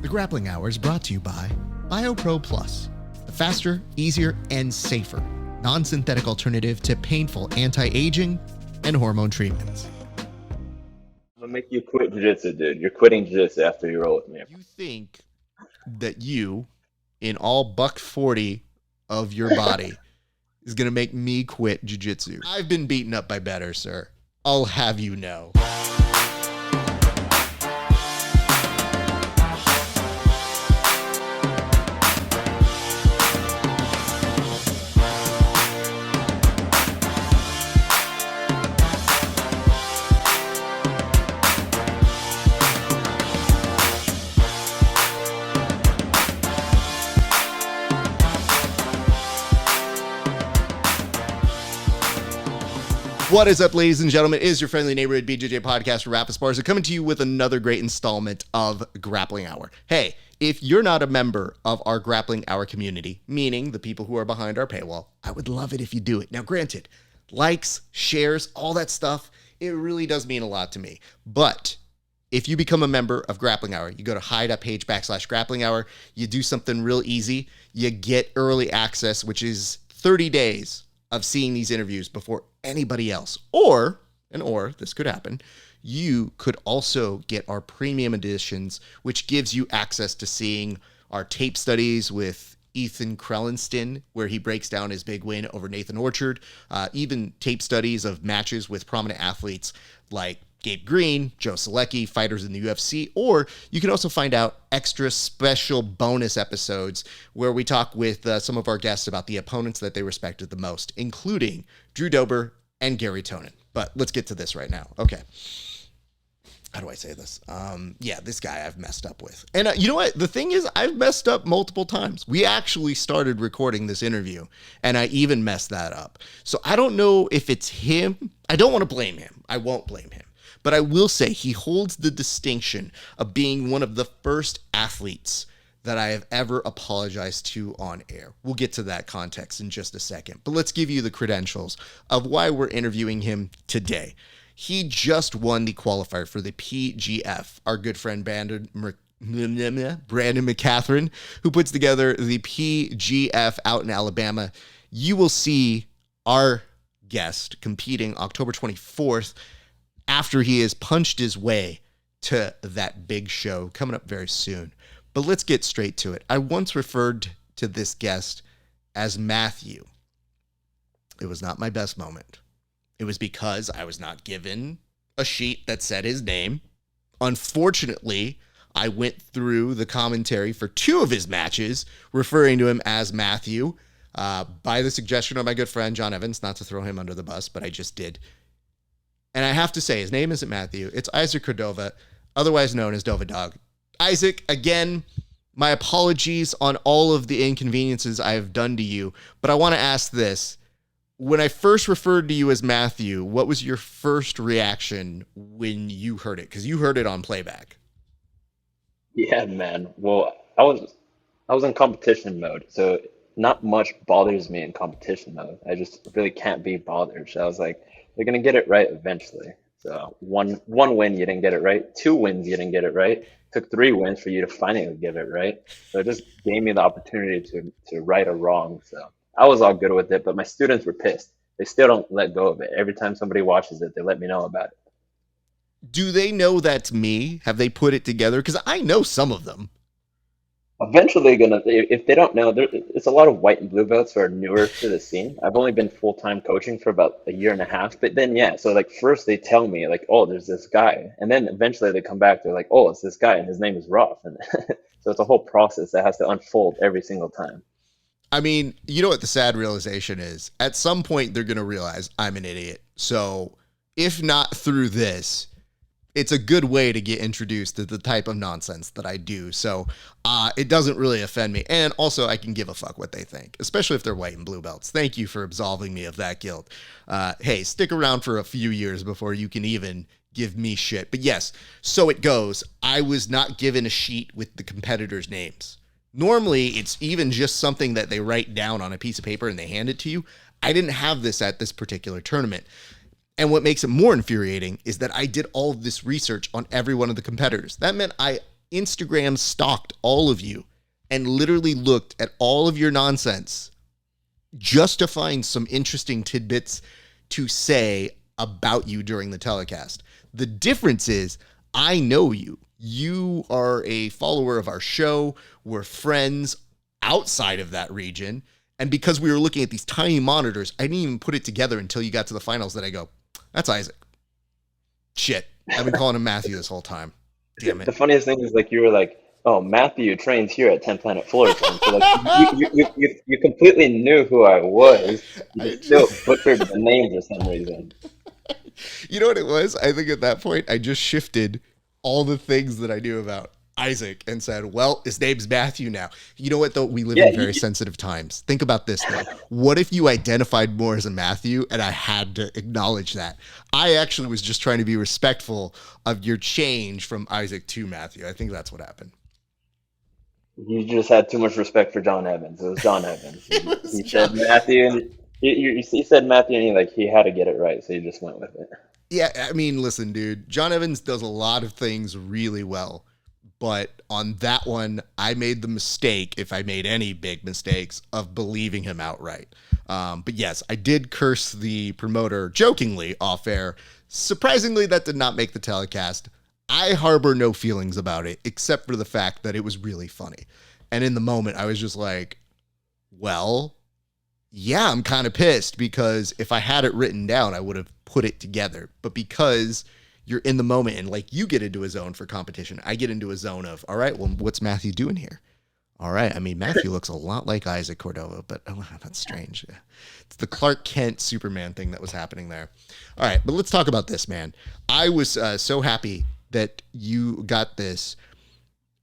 The Grappling Hour is brought to you by BioPro Plus, the faster, easier, and safer non-synthetic alternative to painful anti-aging and hormone treatments. I'm gonna make you quit jiu-jitsu, dude. You're quitting jiu-jitsu after you roll with me. You think that you, in all $140 of your body, is gonna make me quit jiu-jitsu? I've been beaten up by better, sir. I'll have you know. What is up, ladies and gentlemen? It is your friendly neighborhood BJJ podcast for Rapid Spars, coming to you with another great installment of Grappling Hour. Hey, if you're not a member of our Grappling Hour community, meaning the people who are behind our paywall, I would love it if you do it. Now, granted, likes, shares, all that stuff, it really does mean a lot to me. But if you become a member of Grappling Hour, you go to HY.PAGE/Grappling Hour, you do something real easy, you get early access, which is 30 days of seeing these interviews before anybody else. Or this could happen, you could also get our premium editions, which gives you access to seeing our tape studies with Ethan Krellenston, where he breaks down his big win over Nathan Orchard, even tape studies of matches with prominent athletes like Gabe Green, Joe Selecki, fighters in the UFC, or you can also find out extra special bonus episodes where we talk with some of our guests about the opponents that they respected the most, including Drew Dober and Gary Tonin. But let's get to this right now. Okay. How do I say this? This guy I've messed up with. And you know what? The thing is, I've messed up multiple times. We actually started recording this interview, and I even messed that up. So I don't know if it's him. I don't want to blame him. I won't blame him. But I will say he holds the distinction of being one of the first athletes that I have ever apologized to on air. We'll get to that context in just a second. But let's give you the credentials of why we're interviewing him today. He just won the qualifier for the PGF. Our good friend Brandon McCatherine, who puts together the PGF out in Alabama. You will see our guest competing October 24th, after he has punched his way to that big show coming up very soon. But let's get straight to it. I once referred to this guest as Matthew. It was not my best moment. It was because I was not given a sheet that said his name. Unfortunately, I went through the commentary for two of his matches, referring to him as Matthew, by the suggestion of my good friend John Evans, not to throw him under the bus, but I just did. And I have to say, his name isn't Matthew. It's Isaac Cordova, otherwise known as Dova Dogg. Isaac, again, my apologies on all of the inconveniences I have done to you, but I want to ask this. When I first referred to you as Matthew, what was your first reaction when you heard it? Because you heard it on playback. Yeah, man. Well, I was in competition mode, so not much bothers me in competition mode. I just really can't be bothered. So I was like, they're gonna get it right eventually. So one win, you didn't get it right. 2 wins, you didn't get it right. Took 3 wins for you to finally get it right. So it just gave me the opportunity to right a wrong. So I was all good with it, but my students were pissed. They still don't let go of it. Every time somebody watches it, they let me know about it. Do they know that's me? Have they put it together? Because I know some of them. Eventually, if they don't know, it's a lot of white and blue belts who are newer to the scene. I've only been full-time coaching for about a year and a half, but then, yeah, so like first they tell me like, oh, there's this guy. And then eventually they come back, they're like, oh, it's this guy and his name is Roth. And so it's a whole process that has to unfold every single time. I mean, you know what the sad realization is? At some point, they're going to realize I'm an idiot. So if not through this, it's a good way to get introduced to the type of nonsense that I do. So it doesn't really offend me. And also, I can give a fuck what they think, especially if they're white and blue belts. Thank you for absolving me of that guilt. Hey, stick around for a few years before you can even give me shit. But yes, so it goes. I was not given a sheet with the competitors' names. Normally, it's even just something that they write down on a piece of paper and they hand it to you. I didn't have this at this particular tournament. And what makes it more infuriating is that I did all of this research on every one of the competitors. That meant I Instagram stalked all of you and literally looked at all of your nonsense just to find some interesting tidbits to say about you during the telecast. The difference is I know you. You are a follower of our show. We're friends outside of that region. And because we were looking at these tiny monitors, I didn't even put it together until you got to the finals that I go, that's Isaac. Shit. I've been calling him Matthew this whole time. Damn it. The funniest thing is like you were like, oh, Matthew trains here at 10 Planet Fullerton. So like you completely knew who I was. You still butchered the name for some reason. You know what it was? I think at that point I just shifted all the things that I knew about Isaac and said, well, his name's Matthew now. You know what, though? We live in very sensitive times. Think about this, though. What if you identified more as a Matthew and I had to acknowledge that? I actually was just trying to be respectful of your change from Isaac to Matthew. I think that's what happened. You just had too much respect for John Evans. It was John Evans. He said Matthew, and he said Matthew, and he had to get it right, so you just went with it. Yeah, I mean, listen, dude. John Evans does a lot of things really well. But on that one, I made the mistake, if I made any big mistakes, of believing him outright. But yes, I did curse the promoter jokingly off air. Surprisingly, that did not make the telecast. I harbor no feelings about it, except for the fact that it was really funny. And in the moment, I was just like, well, yeah, I'm kind of pissed because if I had it written down, I would have put it together. But because you're in the moment and like you get into a zone for competition, I get into a zone of, all right, well, what's Matthew doing here? All right. I mean, Matthew looks a lot like Isaac Cordova, but oh, that's strange. It's the Clark Kent Superman thing that was happening there. All right. But let's talk about this, man. I was so happy that you got this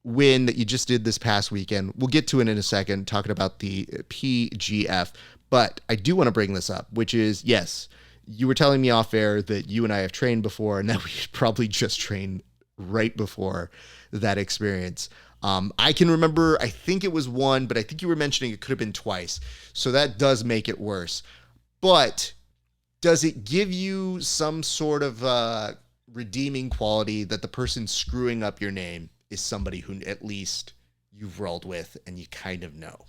win that you just did this past weekend. We'll get to it in a second, talking about the PGF, but I do want to bring this up, which is, yes, you were telling me off air that you and I have trained before and that we probably just trained right before that experience. I can remember, I think it was one, but I think you were mentioning it could have been twice. So that does make it worse. But does it give you some sort of redeeming quality that the person screwing up your name is somebody who at least you've rolled with and you kind of know?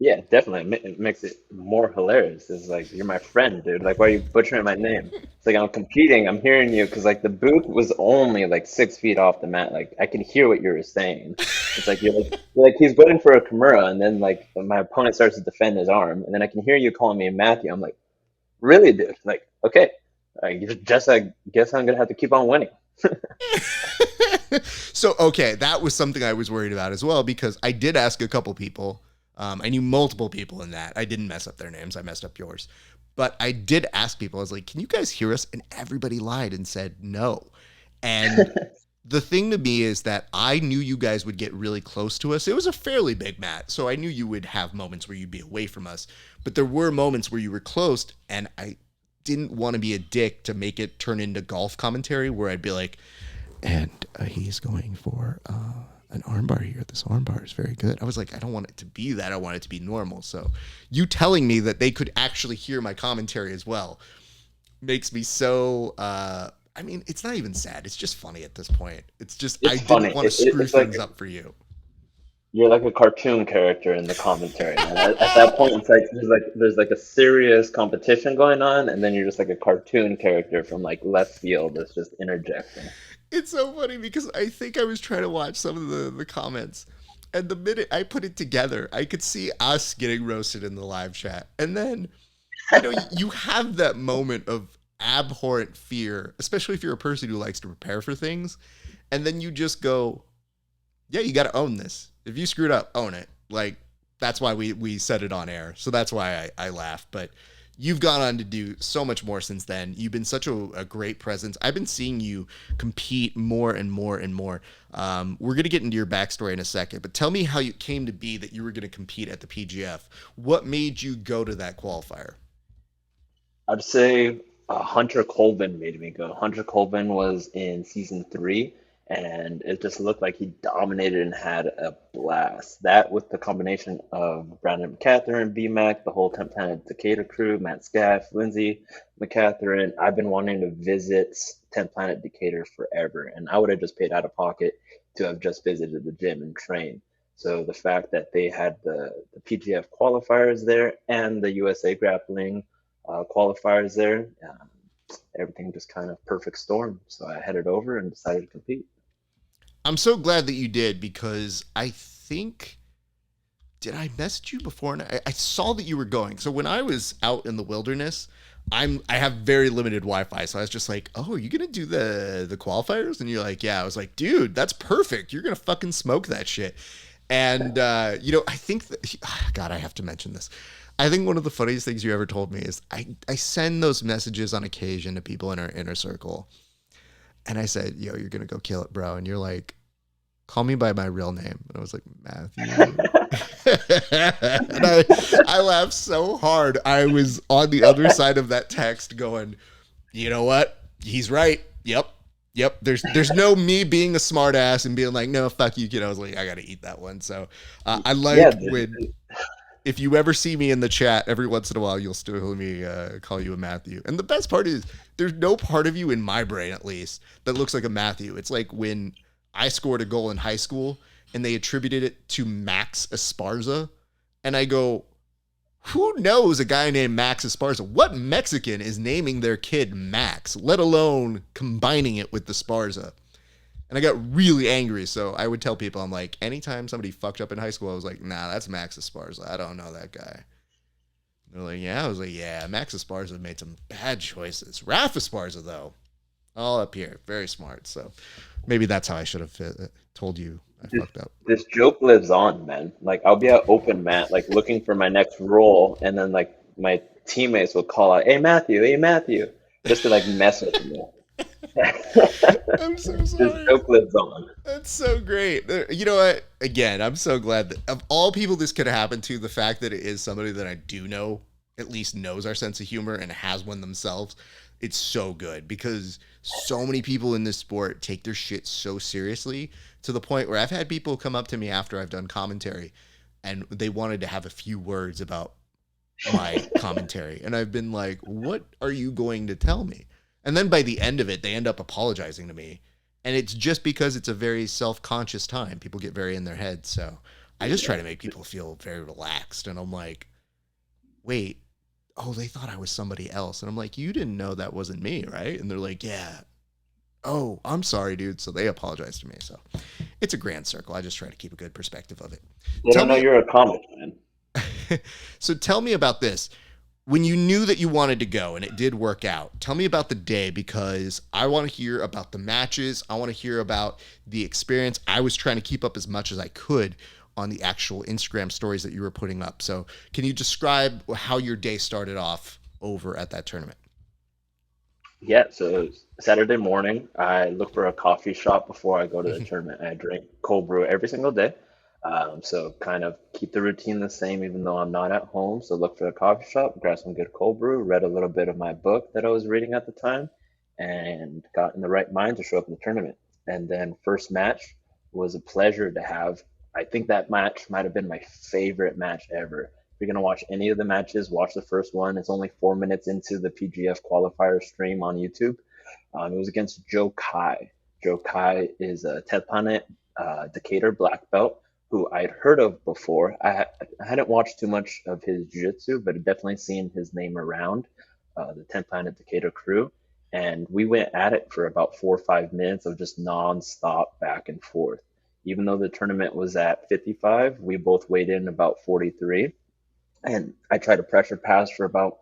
Yeah, definitely. It makes it more hilarious. It's like, you're my friend, dude. Like, why are you butchering my name? It's like, I'm competing. I'm hearing you because, like, the booth was only like 6 feet off the mat. Like, I can hear what you were saying. It's like, you're like he's going for a Kimura, and then, like, my opponent starts to defend his arm, and then I can hear you calling me Matthew. I'm like, really, dude? Like, okay. I guess I'm going to have to keep on winning. So, okay, that was something I was worried about as well, because I did ask a couple people. I knew multiple people in that. I didn't mess up their names. I messed up yours. But I did ask people. I was like, can you guys hear us? And everybody lied and said no. And the thing to me is that I knew you guys would get really close to us. It was a fairly big mat, so I knew you would have moments where you'd be away from us. But there were moments where you were close, and I didn't want to be a dick to make it turn into golf commentary where I'd be like, and he's going for an armbar here. This armbar is very good. I was like, I don't want it to be that. I want it to be normal. So you telling me that they could actually hear my commentary as well makes me so, I mean, it's not even sad. It's just funny at this point. It's just, I didn't want to screw things up for you. You're like a cartoon character in the commentary. And at that point, it's like there's like a serious competition going on, and then you're just like a cartoon character from like left field that's just interjecting. It's so funny because I think I was trying to watch some of the comments, and the minute I put it together, I could see us getting roasted in the live chat. And then, you know, you have that moment of abhorrent fear, especially if you're a person who likes to prepare for things. And then you just go, yeah, you got to own this. If you screwed up, own it. Like, that's why we said it on air. So that's why I laugh. But you've gone on to do so much more since then. You've been such a great presence. I've been seeing you compete more and more and more. We're going to get into your backstory in a second, but tell me how you came to be that you were going to compete at the PGF. What made you go to that qualifier? I'd say Hunter Colvin made me go. Hunter Colvin was in season 3, and it just looked like he dominated and had a blast. That with the combination of Brandon McCatherine, BMac, the whole 10 Planet Decatur crew, Matt Scaff, Lindsay McCatherine. I've been wanting to visit 10 Planet Decatur forever, and I would have just paid out of pocket to have just visited the gym and trained. So the fact that they had the PGF qualifiers there and the USA grappling qualifiers there, everything just kind of perfect storm. So I headed over and decided to compete. I'm so glad that you did because I think did I message you before? And I saw that you were going. So when I was out in the wilderness, I have very limited Wi-Fi, so I was just like, "Oh, are you gonna do the qualifiers?" And you're like, "Yeah." I was like, "Dude, that's perfect. You're gonna fucking smoke that shit." And I think that God, I have to mention this. I think one of the funniest things you ever told me is I send those messages on occasion to people in our inner circle, and I said, "Yo, you're gonna go kill it, bro." And you're like, "Call me by my real name." And I was like, "Matthew." And I laughed so hard. I was on the other side of that text going, you know what? He's right. Yep. Yep. There's no me being a smart ass and being like, no, fuck you, kid. I was like, I got to eat that one. So I Yeah, like when, if you ever see me in the chat, every once in a while, you'll still hear me call you a Matthew. And the best part is there's no part of you in my brain, at least, that looks like a Matthew. It's like when I scored a goal in high school and they attributed it to Max Esparza. And I go, who knows a guy named Max Esparza? What Mexican is naming their kid Max, let alone combining it with the Sparza? And I got really angry. So I would tell people, I'm like, anytime somebody fucked up in high school, I was like, nah, that's Max Esparza. I don't know that guy. They're like, yeah. I was like, yeah, Max Esparza made some bad choices. Raf Esparza, though, all up here. Very smart. So maybe that's how I should have told you I this, fucked up. this joke lives on, man. Like I'll be at open mat, like looking for my next roll, and then like my teammates will call out, hey Matthew," just to like mess with me. I'm so This sorry. joke lives on. That's so great. You know what? Again, I'm so glad that of all people this could happen to, the fact that it is somebody that I do know, at least knows our sense of humor and has one themselves, it's so good because so many people in this sport take their shit so seriously to the point where I've had people come up to me after I've done commentary and they wanted to have a few words about my commentary. And I've been like, what are you going to tell me? And then by the end of it, they end up apologizing to me. And it's just because it's a very self conscious time. People get very in their heads. So I just try to make people feel very relaxed. And I'm like, wait, oh, they thought I was somebody else. And I'm like, you didn't know that wasn't me, right? And they're like, yeah. Oh, I'm sorry, dude. So they apologize to me. So it's a grand circle. I just try to keep a good perspective of it. They Tell don't know me. you're a comic, man. So tell me about this. When you knew that you wanted to go and it did work out, tell me about the day because I want to hear about the matches. I want to hear about the experience. I was trying to keep up as much as I could on the actual Instagram stories that you were putting up. So can you describe how your day started off over at that tournament? Yeah, so Saturday morning, I look for a coffee shop before I go to the tournament. I drink cold brew every single day. So kind of keep the routine the same even though I'm not at home. So look for a coffee shop, grab some good cold brew, read a little bit of my book that I was reading at the time, and got in the right mind to show up in the tournament. And then first match was a pleasure to have. I think that match might have been my favorite match ever. If you're gonna watch any of the matches, watch the first one. It's only 4 minutes into the PGF qualifier stream on YouTube. It was against Joe Kai. Joe Kai is a 10th planet Decatur black belt who I'd heard of before. I hadn't watched too much of his jiu-jitsu, but I'd definitely seen his name around the 10th planet Decatur crew. And we went at it for about 4 or 5 minutes of just non-stop back and forth. Even though the tournament was at 55, we both weighed in about 43. And I tried to pressure pass for about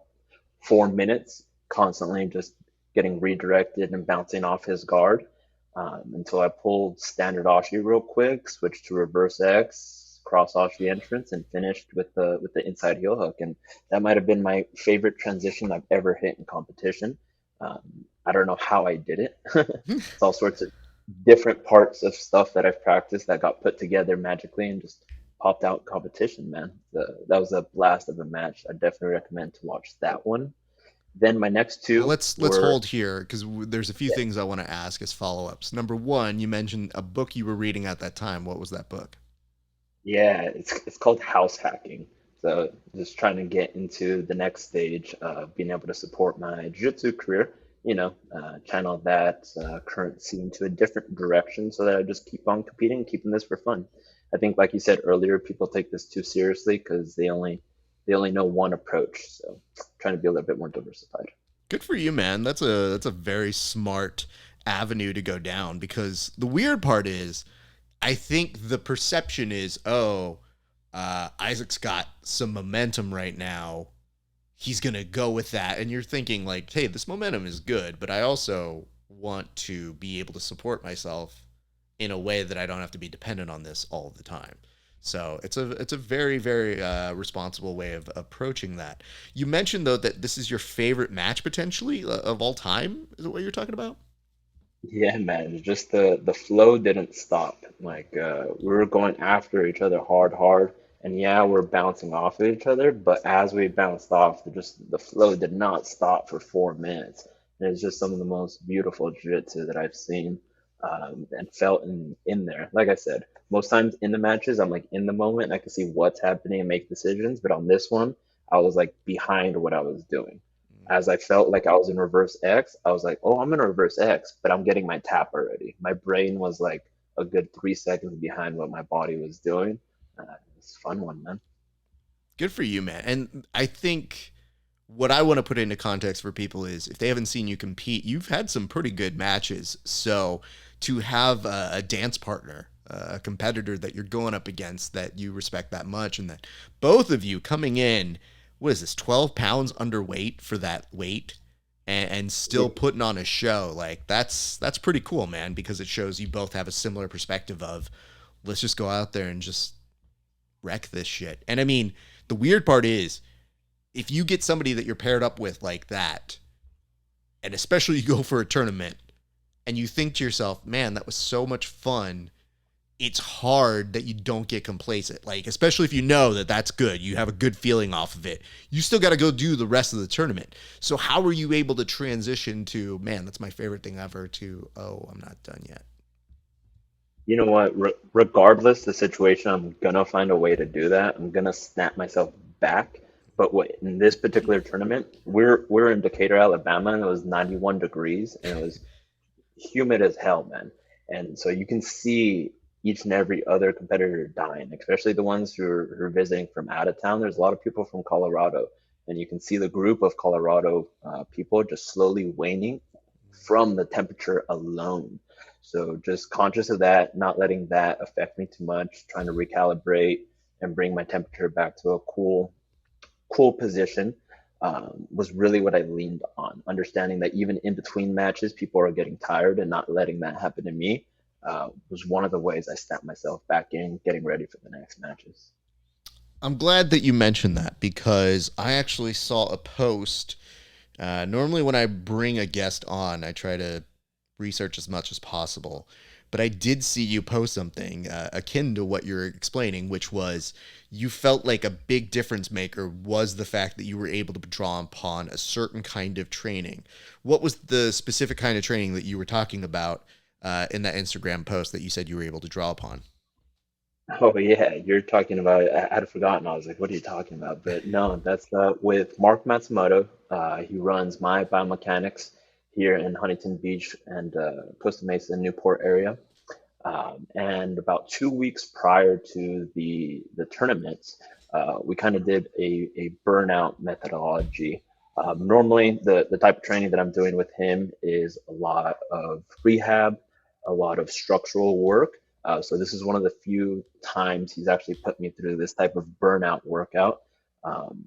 4 minutes, constantly just getting redirected and bouncing off his guard until I pulled standard Ashi real quick, switched to reverse X, cross Ashi entrance, and finished with the inside heel hook. And that might have been my favorite transition I've ever hit in competition. I don't know how I did it. It's all sorts of different parts of stuff that I've practiced that got put together magically and just popped out in competition, man. That was a blast of a match. I definitely recommend to watch that one. Then my next Well, two let's were hold here because there's a few yeah, things I want to ask as follow-ups. Number one, you mentioned a book you were reading at that time. What was that book? yeah, it's called house hacking. So just trying to get into the next stage of being able to support my jiu-jitsu career channel that currency into a different direction so that I just keep on competing, keeping this for fun. I think, like you said earlier, people take this too seriously because they only know one approach. So trying to be a little bit more diversified. Good for you, man. That's a very smart avenue to go down, because the weird part is I think the perception is, oh, Isaac's got some momentum right now. He's going to go with that. And you're thinking, like, hey, this momentum is good, but I also want to be able to support myself in a way that I don't have to be dependent on this all the time. So it's a very, very responsible way of approaching that. You mentioned, though, that this is your favorite match potentially of all time. Is it what you're talking about? Yeah, man, it's just the flow didn't stop. Like we were going after each other hard, hard, and yeah, we're bouncing off of each other. But as we bounced off, the flow did not stop for 4 minutes. And it's just some of the most beautiful jiu-jitsu that I've seen and felt in there. Like I said, most times in the matches, I'm like in the moment, and I can see what's happening and make decisions. But on this one, I was like behind what I was doing. As I felt like I was in reverse X, I was like, oh, I'm in reverse X, but I'm getting my tap already. My brain was like a good 3 seconds behind what my body was doing. It's a fun one, man. Good for you, man. And I think what I want to put into context for people is, if they haven't seen you compete, you've had some pretty good matches. So to have a dance partner, a competitor that you're going up against that you respect that much, and that both of you coming in, what is this, 12 pounds underweight for that weight, and still Yeah. putting on a show, like that's pretty cool, man, because it shows you both have a similar perspective of, let's just go out there and just wreck this shit. And I mean, the weird part is, if you get somebody that you're paired up with like that, and especially you go for a tournament and you think to yourself, man, that was so much fun, it's hard that you don't get complacent. Like, especially if you know that that's good, you have a good feeling off of it, you still got to go do the rest of the tournament. So how were you able to transition to, man, that's my favorite thing ever, to, oh, I'm not done yet? You know what? Regardless the situation, I'm gonna find a way to do that. I'm gonna snap myself back. But what in this particular tournament, we're in Decatur, Alabama, and it was 91 degrees, and it was humid as hell, man. And so you can see each and every other competitor dying, especially the ones who are visiting from out of town. There's a lot of people from Colorado, and you can see the group of Colorado people just slowly waning from the temperature alone. So just conscious of that, not letting that affect me too much, trying to recalibrate and bring my temperature back to a cool position was really what I leaned on. Understanding that even in between matches, people are getting tired, and not letting that happen to me was one of the ways I snapped myself back in, getting ready for the next matches. I'm glad that you mentioned that, because I actually saw a post. Normally, when I bring a guest on, I try to research as much as possible. But I did see you post something akin to what you're explaining, which was, you felt like a big difference maker was the fact that you were able to draw upon a certain kind of training. What was the specific kind of training that you were talking about in that Instagram post that you said you were able to draw upon? Oh yeah, you're talking about. I had forgotten. I was like, "What are you talking about?" But no, that's with Mark Matsumoto. He runs my biomechanics here in Huntington Beach and Costa Mesa, Newport area. And about 2 weeks prior to the tournaments, we kind of did a burnout methodology. Normally, the type of training that I'm doing with him is a lot of rehab, a lot of structural work. So this is one of the few times he's actually put me through this type of burnout workout. Um,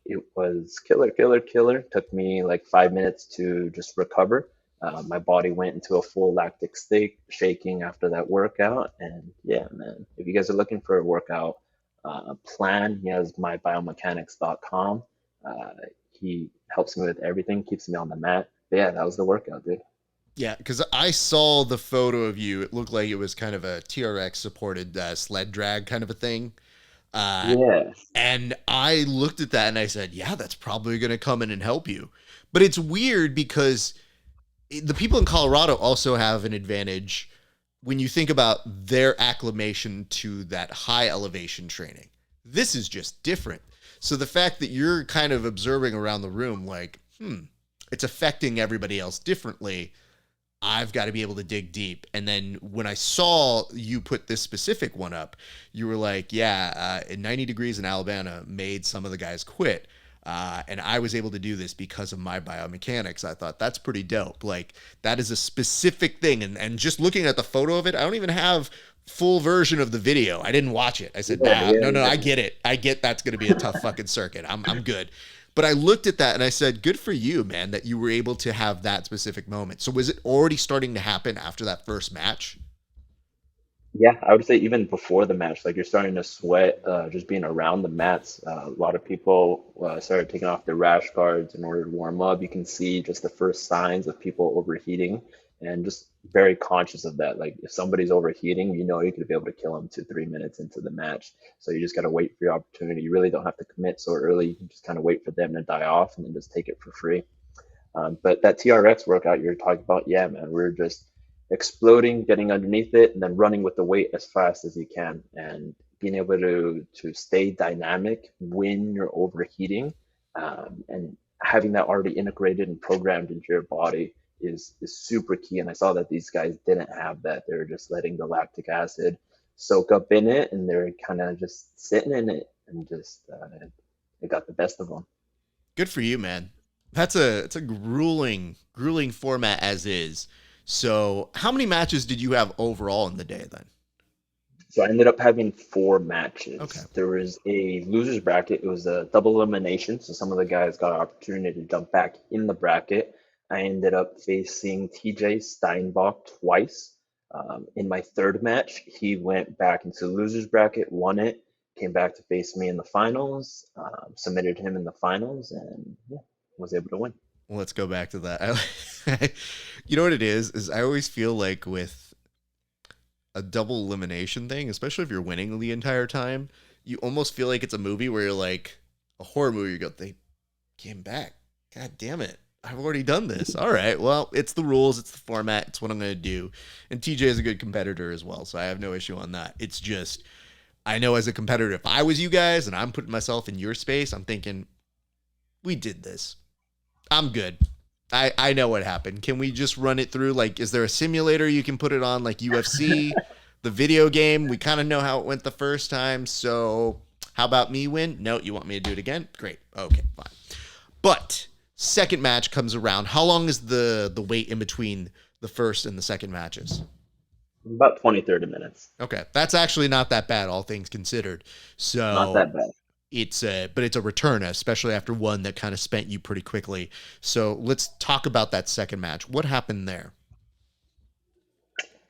it was killer, killer, killer. Took me like 5 minutes to just recover. My body went into a full lactic state, shaking after that workout. And yeah, man, if you guys are looking for a workout plan, he has mybiomechanics.com. Uh, he helps me with everything, keeps me on the mat. But yeah, that was the workout, dude. Yeah, because I saw the photo of you. It looked like it was kind of a TRX supported sled drag kind of a thing. Uh, Yeah. and I looked at that and I said, yeah, that's probably going to come in and help you. But it's weird because the people in Colorado also have an advantage when you think about their acclimation to that high elevation training. This is just different. So the fact that you're kind of observing around the room, like, it's affecting everybody else differently. I've got to be able to dig deep. And then when I saw you put this specific one up, you were like, yeah, 90 degrees in Alabama made some of the guys quit. And I was able to do this because of my biomechanics. I thought that's pretty dope. Like, that is a specific thing. And just looking at the photo of it, I don't even have full version of the video. I didn't watch it. I said, Yeah, nah, yeah, no, yeah. I get it. I get that's going to be a tough fucking circuit. I'm good. But I looked at that and I said, good for you, man, that you were able to have that specific moment. So was it already starting to happen after that first match? Yeah, I would say even before the match, like you're starting to sweat just being around the mats. A lot of people started taking off their rash guards in order to warm up. You can see just the first signs of people overheating and just very conscious of that. Like if somebody's overheating, you know you could be able to kill them 2, 3 minutes into the match. So you just got to wait for your opportunity. You really don't have to commit so early. You can just kind of wait for them to die off and then just take it for free. But that TRX workout you're talking about, yeah, man, we're just exploding, getting underneath it, and then running with the weight as fast as you can, and being able to stay dynamic when you're overheating, and having that already integrated and programmed into your body is super key. And I saw that these guys didn't have that. They were just letting the lactic acid soak up in it, and they're kind of just sitting in it, and just it got the best of them. Good for you, man. It's a grueling format as is. So how many matches did you have overall in the day then? So I ended up having four Okay. matches. There was a losers bracket. It was a double elimination. So some of the guys got an opportunity to jump back in the bracket. I ended up facing TJ Steinbach twice. In my third match, he went back into the losers bracket, won it, came back to face me in the finals, submitted him in the finals, and yeah, was able to win. Well, let's go back to that. You know what it is I always feel like with a double elimination thing, especially if you're winning the entire time, you almost feel like it's a movie where you're like a horror movie. You go, they came back. God damn it. I've already done this. All right. Well, it's the rules. It's the format. It's what I'm going to do. And TJ is a good competitor as well. So I have no issue on that. It's just, I know as a competitor, if I was you guys and I'm putting myself in your space, I'm thinking, we did this. I'm good. I know what happened. Can we just run it through? Like, is there a simulator you can put it on, like UFC, the video game? We kind of know how it went the first time. So, how about me win? No, you want me to do it again? Great. Okay, fine. But second match comes around. How long is the wait in between the first and the second matches? About 20, 30 minutes. Okay, that's actually not that bad, all things considered. Not So that bad. but it's a return, especially after one that kind of spent you pretty quickly. So let's talk about that second match. What happened there?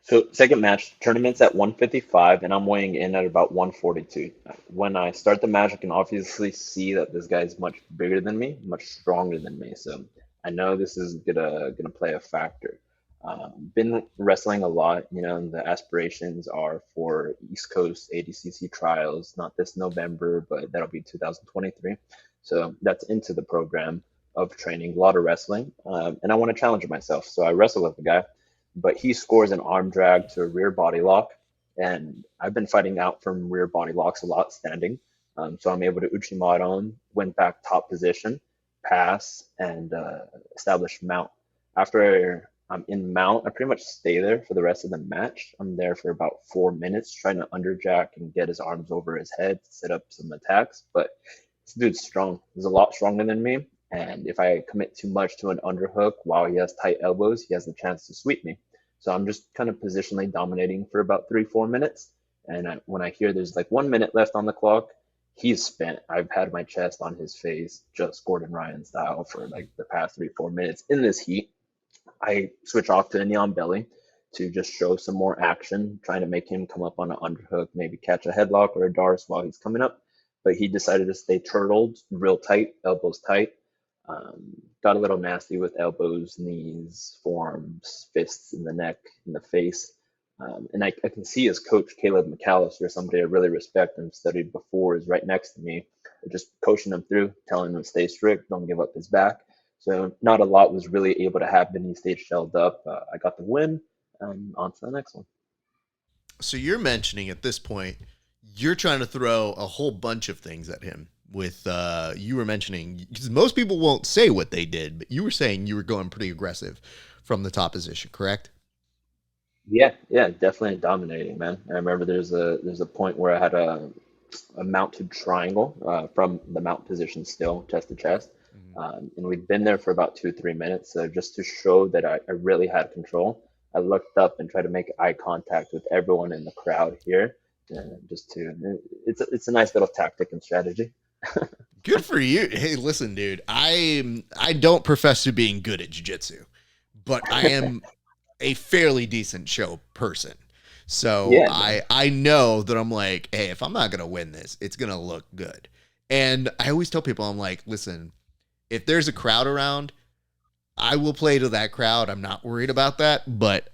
So second match, tournament's at 155, and I'm weighing in at about 142. When I start the match, I can obviously see that this guy's much bigger than me, much stronger than me. So I know this is gonna play a factor. Been wrestling a lot, and the aspirations are for East Coast ADCC trials, not this November, but that'll be 2023. So that's into the program of training, a lot of wrestling, and I want to challenge myself. So I wrestle with the guy, but he scores an arm drag to a rear body lock. And I've been fighting out from rear body locks a lot standing. So I'm able to Uchimata him, went back top position, pass, and establish mount. After I'm in mount, I pretty much stay there for the rest of the match. I'm there for about 4 minutes trying to underjack and get his arms over his head, set up some attacks. But this dude's strong. He's a lot stronger than me. And if I commit too much to an underhook while he has tight elbows, he has the chance to sweep me. So I'm just kind of positionally dominating for about 3, 4 minutes. And when I hear there's like 1 minute left on the clock, he's spent. I've had my chest on his face, just Gordon Ryan style, for like the past 3, 4 minutes in this heat. I switch off to a neon belly to just show some more action, trying to make him come up on an underhook, maybe catch a headlock or a darce while he's coming up. But he decided to stay turtled, real tight, elbows tight. Got a little nasty with elbows, knees, forearms, fists in the neck, in the face. And I can see his coach, Caleb McAllister, somebody I really respect and studied before, is right next to me, just coaching him through, telling him to stay strict, don't give up his back. So not a lot was really able to happen. He stayed shelled up. I got the win. On to the next one. So you're mentioning at this point, you're trying to throw a whole bunch of things at him. with you were mentioning, because most people won't say what they did, but you were saying you were going pretty aggressive from the top position, correct? Yeah, yeah, definitely dominating, man. I remember there's a point where I had a mounted triangle from the mount position still, chest to chest. Mhm. And we'd been there for about 2, 3 minutes. So just to show that I really had control, I looked up and tried to make eye contact with everyone in the crowd here. Just to, it's a nice little tactic and strategy. Good for you. Hey, listen, dude. I don't profess to being good at jiu-jitsu, but I am a fairly decent show person. So Yeah, I know that I'm like, hey, if I'm not gonna win this, it's gonna look good. And I always tell people, I'm like, listen, if there's a crowd around, I will play to that crowd. I'm not worried about that. But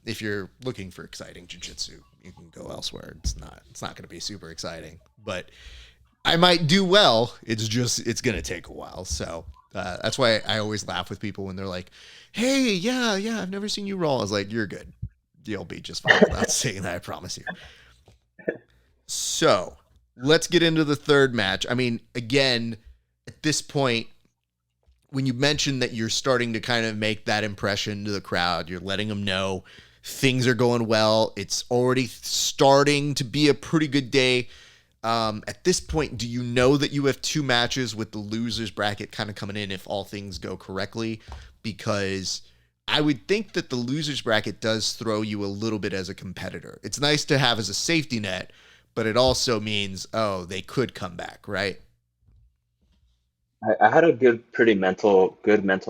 if you're looking for exciting jiu-jitsu, you can go elsewhere. It's not gonna be super exciting. But I might do well. It's gonna take a while. So that's why I always laugh with people when they're like, "Hey, yeah, I've never seen you roll." I was like, "You're good. You'll be just fine without saying that. I promise you." So let's get into the third match. I mean, again, at this point, when you mentioned that you're starting to kind of make that impression to the crowd, you're letting them know things are going well. It's already starting to be a pretty good day. At this point, do you know that you have two matches with the losers bracket kind of coming in if all things go correctly? Because I would think that the losers bracket does throw you a little bit as a competitor. It's nice to have as a safety net, but it also means, oh, they could come back, right? I had a good mental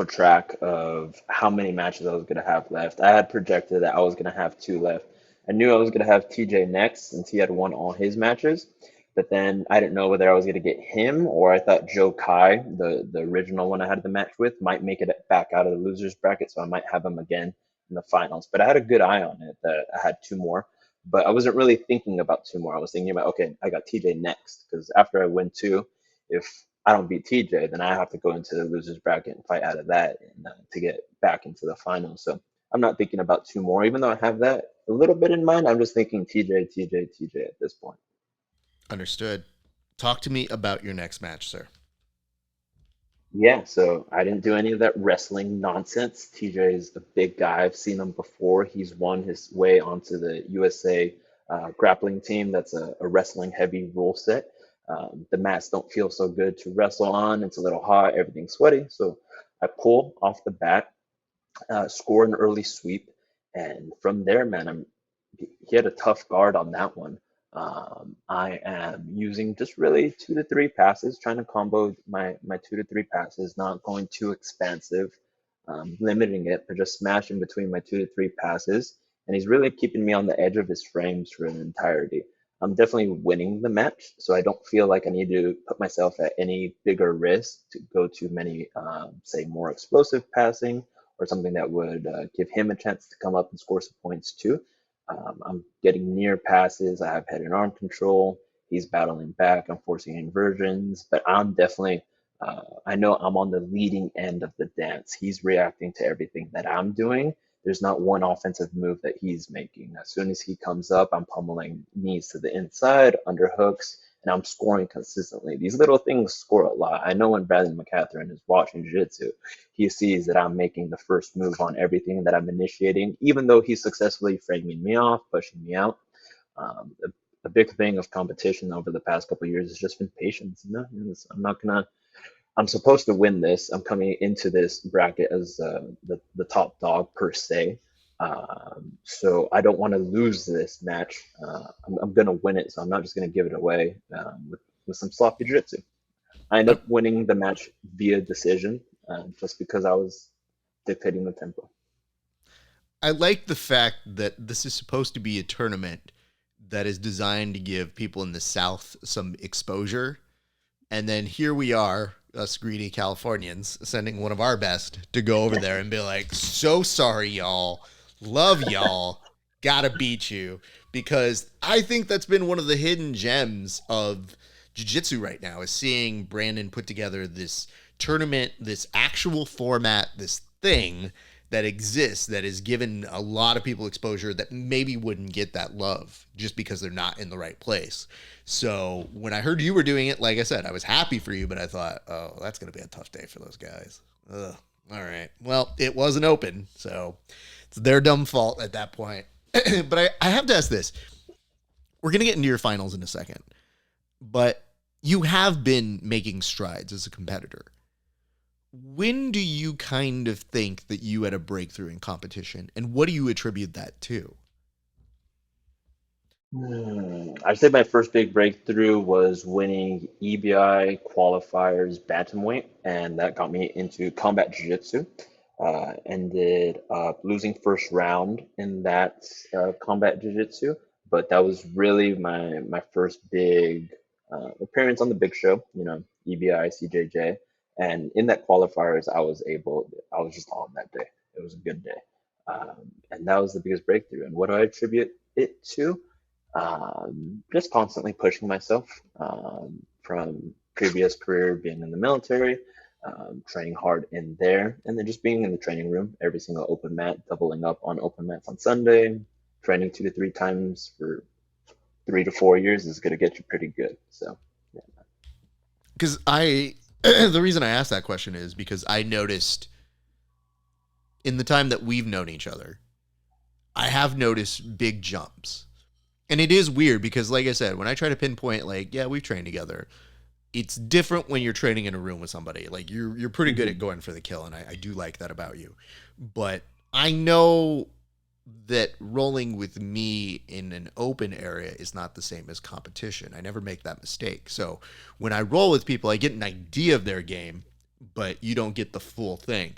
track of how many matches I was gonna have left. I had projected that I was gonna have two left. I knew I was gonna have TJ next since he had won all his matches, but then I didn't know whether I was gonna get him or I thought Joe Kai, the original one I had the match with, might make it back out of the losers bracket, so I might have him again in the finals. But I had a good eye on it that I had two more. But I wasn't really thinking about two more. I was thinking about, okay, I got TJ next because after I win two, if I don't beat TJ, then I have to go into the losers bracket and fight out of that and, to get back into the finals. So I'm not thinking about two more, even though I have that a little bit in mind. I'm just thinking TJ, TJ, TJ at this point. Understood. Talk to me about your next match, sir. Yeah, so I didn't do any of that wrestling nonsense. TJ is a big guy. I've seen him before. He's won his way onto the USA grappling team. That's a wrestling heavy rule set. The mats don't feel so good to wrestle on. It's a little hot, everything's sweaty. So I pull off the bat, score an early sweep, and from there, man, he had a tough guard on that one. I am using just really 2 to 3 passes, trying to combo my 2 to 3 passes, not going too expansive, limiting it, but just smashing between my 2 to 3 passes. And he's really keeping me on the edge of his frames for an entirety. I'm definitely winning the match, so I don't feel like I need to put myself at any bigger risk to go to many, say, more explosive passing or something that would give him a chance to come up and score some points too. I'm getting near passes. I have head and arm control. He's battling back. I'm forcing inversions, but I'm definitely, I know I'm on the leading end of the dance. He's reacting to everything that I'm doing. There's not one offensive move that he's making. As soon as he comes up, I'm pummeling knees to the inside, underhooks, and I'm scoring consistently. These little things score a lot. I know when Bradley McCatherine is watching Jiu-Jitsu, he sees that I'm making the first move on everything that I'm initiating, even though he's successfully framing me off, pushing me out. A big thing of competition over the past couple of years has just been patience. You know, I'm not gonna. I'm supposed to win this. I'm coming into this bracket as the top dog per se. So I don't want to lose this match. I'm going to win it, so I'm not just going to give it away with some sloppy jiu-jitsu. I end I, up winning the match via decision just because I was dictating the tempo. I like the fact that this is supposed to be a tournament that is designed to give people in the South some exposure. And then here we are, us greedy Californians, sending one of our best to go over there and be like, so sorry, y'all. Love y'all. Gotta beat you. Because I think that's been one of the hidden gems of jiu-jitsu right now is seeing Brandon put together this tournament, this actual format, this thing that exists that has given a lot of people exposure that maybe wouldn't get that love just because they're not in the right place. So when I heard you were doing it, like I said, I was happy for you, but I thought, oh, that's going to be a tough day for those guys. Ugh. All right. Well, it wasn't open, so it's their dumb fault at that point. But I have to ask this. We're going to get into your finals in a second, but you have been making strides as a competitor. When do you kind of think that you had a breakthrough in competition, and what do you attribute that to? I'd say my first big breakthrough was winning EBI qualifiers bantamweight, and that got me into combat jiu-jitsu. Ended up losing first round in that combat jiu-jitsu, but that was really my first big appearance on the big show, EBI, CJJ. And in that qualifiers, I was just on that day. It was a good day. And that was the biggest breakthrough. And what do I attribute it to? Just constantly pushing myself from previous career being in the military, training hard in there, and then just being in the training room every single open mat, doubling up on open mats on Sunday, training 2 to 3 times for 3 to 4 years is going to get you pretty good. So, yeah. Because the reason I asked that question is because I noticed in the time that we've known each other, I have noticed big jumps. And it is weird because, like I said, when I try to pinpoint, like, yeah, we've trained together, it's different when you're training in a room with somebody. Like, you're pretty good at going for the kill, and I do like that about you. But I know that rolling with me in an open area is not the same as competition. I never make that mistake. So when I roll with people, I get an idea of their game, but you don't get the full thing.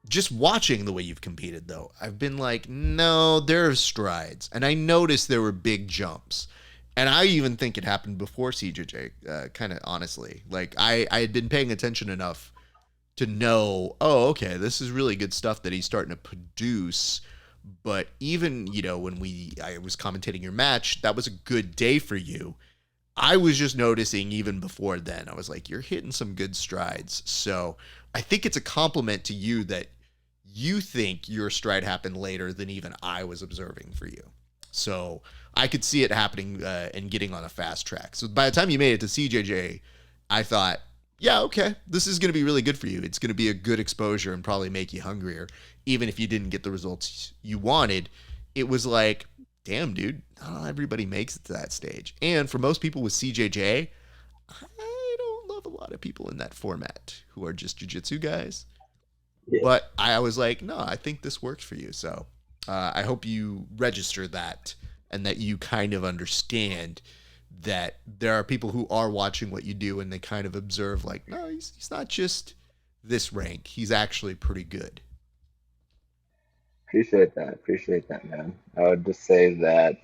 Just watching the way you've competed, though, I've been like, no, there are strides. And I noticed there were big jumps. And I even think it happened before CJJ, kind of honestly. Like, I had been paying attention enough to know, oh, okay, this is really good stuff that he's starting to produce. But even, when I was commentating your match, that was a good day for you. I was just noticing even before then, I was like, you're hitting some good strides. So I think it's a compliment to you that you think your stride happened later than even I was observing for you. So I could see it happening and getting on a fast track. So by the time you made it to CJJ, I thought, yeah, okay, this is going to be really good for you. It's going to be a good exposure and probably make you hungrier. Even if you didn't get the results you wanted, it was like, damn, dude, not everybody makes it to that stage. And for most people with CJJ, I don't love a lot of people in that format who are just jiu-jitsu guys. Yeah. But I was like, no, I think this works for you. So I hope you register that and that you kind of understand that there are people who are watching what you do and they kind of observe like, no, he's not just this rank. He's actually pretty good. Appreciate that, man. I would just say that,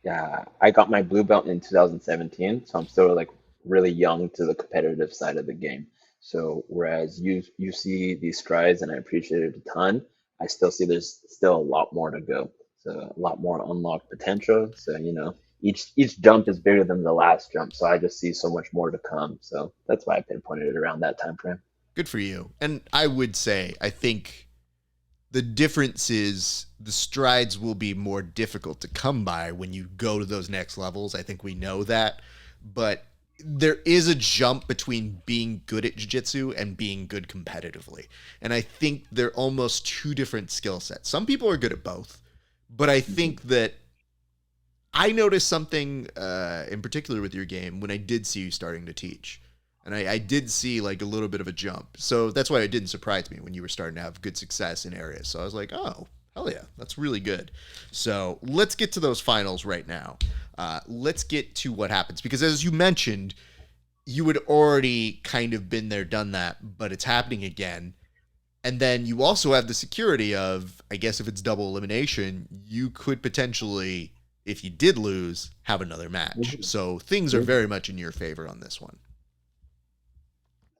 yeah, I got my blue belt in 2017, so I'm still like really young to the competitive side of the game. So whereas you see these strides and I appreciate it a ton, I still see there's still a lot more to go. So a lot more unlocked potential. So each jump is bigger than the last jump. So I just see so much more to come. So that's why I pinpointed it around that time frame. Good for you. And I would say, I think the difference is the strides will be more difficult to come by when you go to those next levels. I think we know that. But there is a jump between being good at jiu-jitsu and being good competitively. And I think they're almost two different skill sets. Some people are good at both. But I think that I noticed something in particular with your game when I did see you starting to teach. And I did see like a little bit of a jump. So that's why it didn't surprise me when you were starting to have good success in areas. So I was like, oh, hell yeah, that's really good. So let's get to those finals right now. Let's get to what happens. Because as you mentioned, you had already kind of been there, done that, but it's happening again. And then you also have the security of, I guess if it's double elimination, you could potentially, if you did lose, have another match. So things are very much in your favor on this one.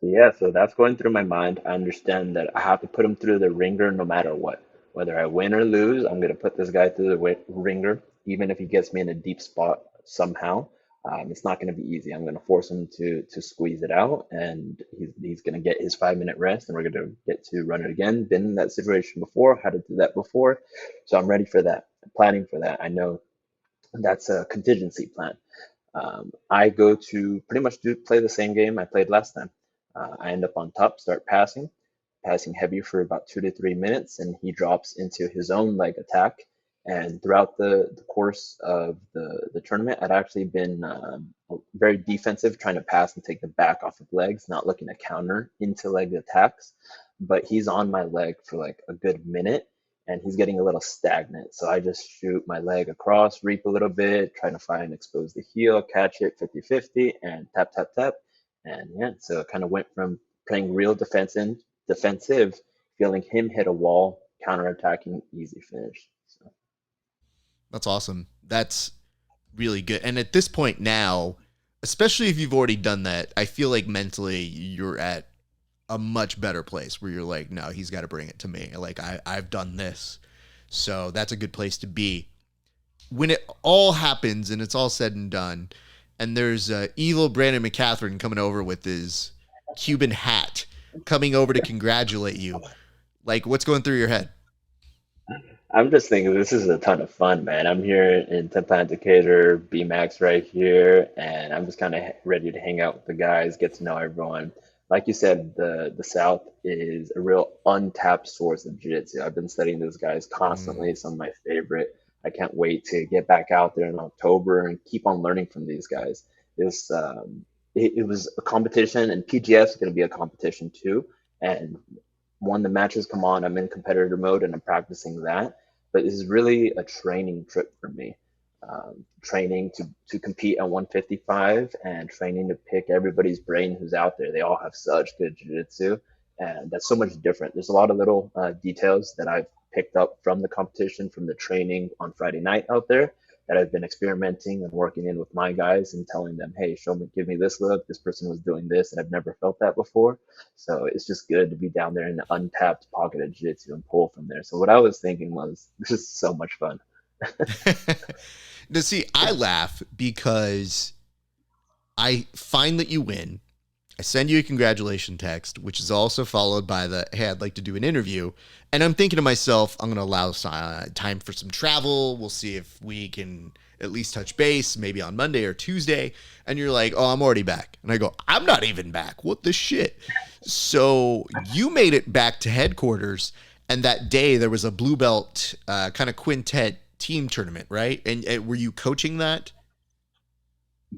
Yeah, so that's going through my mind. I understand that I have to put him through the ringer no matter what. Whether I win or lose, I'm going to put this guy through the ringer, even if he gets me in a deep spot somehow. It's not going to be easy. I'm going to force him to squeeze it out, and he's going to get his 5 minute rest, and we're going to get to run it again. Been in that situation before, had to do that before, so I'm ready for that. I'm planning for that. I know that's a contingency plan. I go to pretty much do play the same game I played last time. I end up on top, start passing heavy for about 2 to 3 minutes, and he drops into his own leg attack. And throughout the course of the tournament, I'd actually been very defensive, trying to pass and take the back off of legs, not looking to counter into leg attacks. But he's on my leg for like a good minute, and he's getting a little stagnant. So I just shoot my leg across, reap a little bit, trying to find expose the heel, catch it 50-50, and tap, tap, tap. And yeah, so it kind of went from playing real defensive, feeling him hit a wall, counterattacking, easy finish. So. That's awesome. That's really good. And at this point now, especially if you've already done that, I feel like mentally you're at a much better place where you're like, no, he's got to bring it to me. Like I've done this. So that's a good place to be. When it all happens and it's all said and done, and there's evil Brandon McCatherine coming over with his Cuban hat, coming over to congratulate you, like what's going through your head? I'm just thinking this is a ton of fun, man. I'm here in Tempe, Decatur, BMax right here, and I'm just kind of ready to hang out with the guys, get to know everyone. Like you said, the South is a real untapped source of jiu-jitsu. I've been studying those guys constantly, some of my favorite. I can't wait to get back out there in October and keep on learning from these guys. This it was a competition, and PGF is going to be a competition too. And when the matches come on, I'm in competitor mode and I'm practicing that. But this is really a training trip for me. Training to compete at 155 and training to pick everybody's brain who's out there. They all have such good jiu-jitsu, and that's so much different. There's a lot of little details that I've picked up from the competition, from the training on Friday night out there, that I've been experimenting and working in with my guys and telling them, hey, show me, give me this look. This person was doing this, and I've never felt that before. So it's just good to be down there in the untapped pocket of jiu-jitsu and pull from there. So what I was thinking was, this is so much fun. Now, see, I laugh because I find that you win. I send you a congratulation text, which is also followed by the, hey, I'd like to do an interview. And I'm thinking to myself, I'm going to allow time for some travel. We'll see if we can at least touch base, maybe on Monday or Tuesday. And you're like, oh, I'm already back. And I go, I'm not even back. What the shit? So you made it back to headquarters. And that day there was a blue belt kind of quintet team tournament, right? And were you coaching that?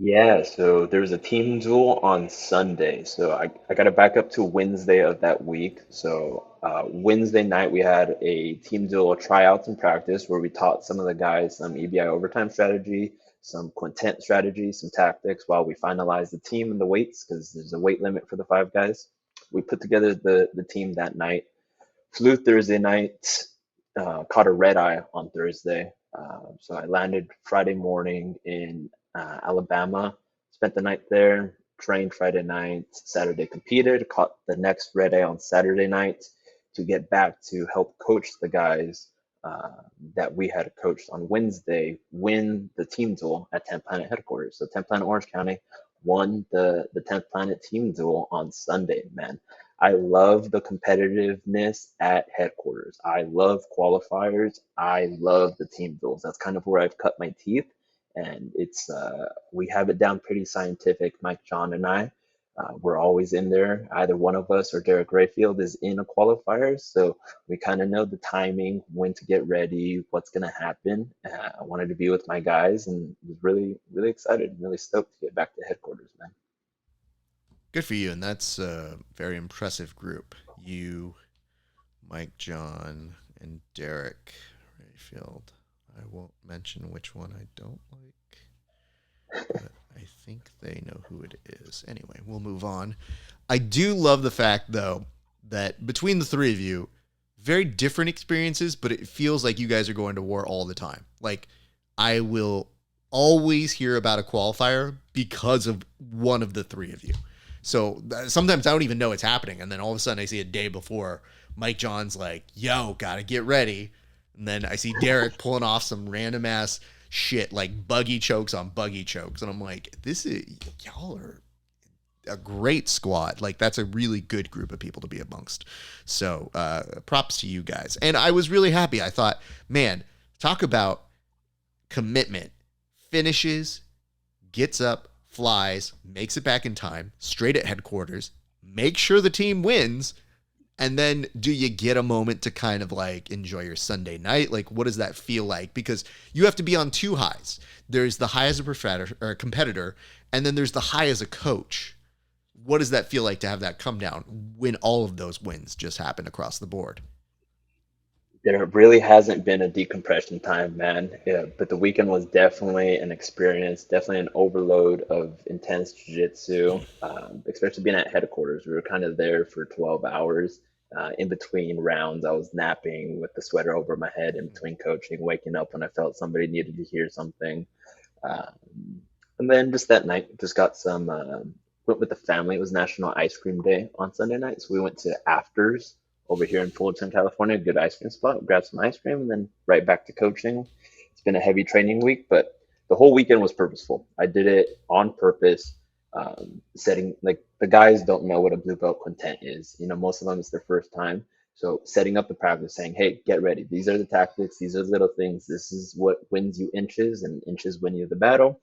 Yeah, so there was a team duel on Sunday. So I got it back up to Wednesday of that week. So Wednesday night we had a team duel tryouts and practice where we taught some of the guys some EBI overtime strategy, some quintet strategy, some tactics while we finalized the team and the weights because there's a weight limit for the 5 guys. We put together the team that night. Flew Thursday night, caught a red eye on Thursday. So I landed Friday morning in Alabama, spent the night there, trained Friday night, Saturday competed, caught the next red eye on Saturday night to get back to help coach the guys that we had coached on Wednesday win the team duel at 10th Planet headquarters. So 10th Planet Orange County won the 10th Planet team duel on Sunday, man. I love the competitiveness at headquarters. I love qualifiers. I love the team duels. That's kind of where I've cut my teeth. And it's we have it down pretty scientific. Mike, John, and I, we're always in there. Either one of us or Derek Rayfield is in a qualifier, so we kind of know the timing, when to get ready, what's going to happen. I wanted to be with my guys, and was really, really excited, really stoked to get back to headquarters, man. Good for you. And that's a very impressive group. You, Mike, John, and Derek Rayfield. I won't mention which one I don't like, but I think they know who it is. Anyway, we'll move on. I do love the fact, though, that between the three of you, very different experiences, but it feels like you guys are going to war all the time. Like, I will always hear about a qualifier because of one of the three of you. So sometimes I don't even know it's happening. And then all of a sudden I see a day before Mike John's like, yo, gotta get ready. And then I see Derek pulling off some random ass shit, like buggy chokes on buggy chokes. And I'm like, y'all are a great squad. Like, that's a really good group of people to be amongst. So props to you guys. And I was really happy. I thought, man, talk about commitment. Finishes, gets up, flies, makes it back in time, straight at headquarters, make sure the team wins. And then do you get a moment to kind of like enjoy your Sunday night? Like, what does that feel like? Because you have to be on two highs. There's the high as a competitor, and then there's the high as a coach. What does that feel like to have that come down when all of those wins just happen across the board? There really hasn't been a decompression time, man. Yeah, but the weekend was definitely an experience, definitely an overload of intense jiu-jitsu, especially being at headquarters. We were kind of there for 12 hours. In between rounds, I was napping with the sweater over my head in between coaching, waking up when I felt somebody needed to hear something. And then just that night, just got some, went with the family. It was National Ice Cream Day on Sunday night. So we went to Afters over here in Fullerton, California, a good ice cream spot, grabbed some ice cream, and then right back to coaching. It's been a heavy training week, but the whole weekend was purposeful. I did it on purpose, setting, like, the guys don't know what a blue belt quintet is. You know, most of them it's their first time. So setting up the practice, saying, hey, get ready. These are the tactics. These are the little things. This is what wins you inches, and inches win you the battle.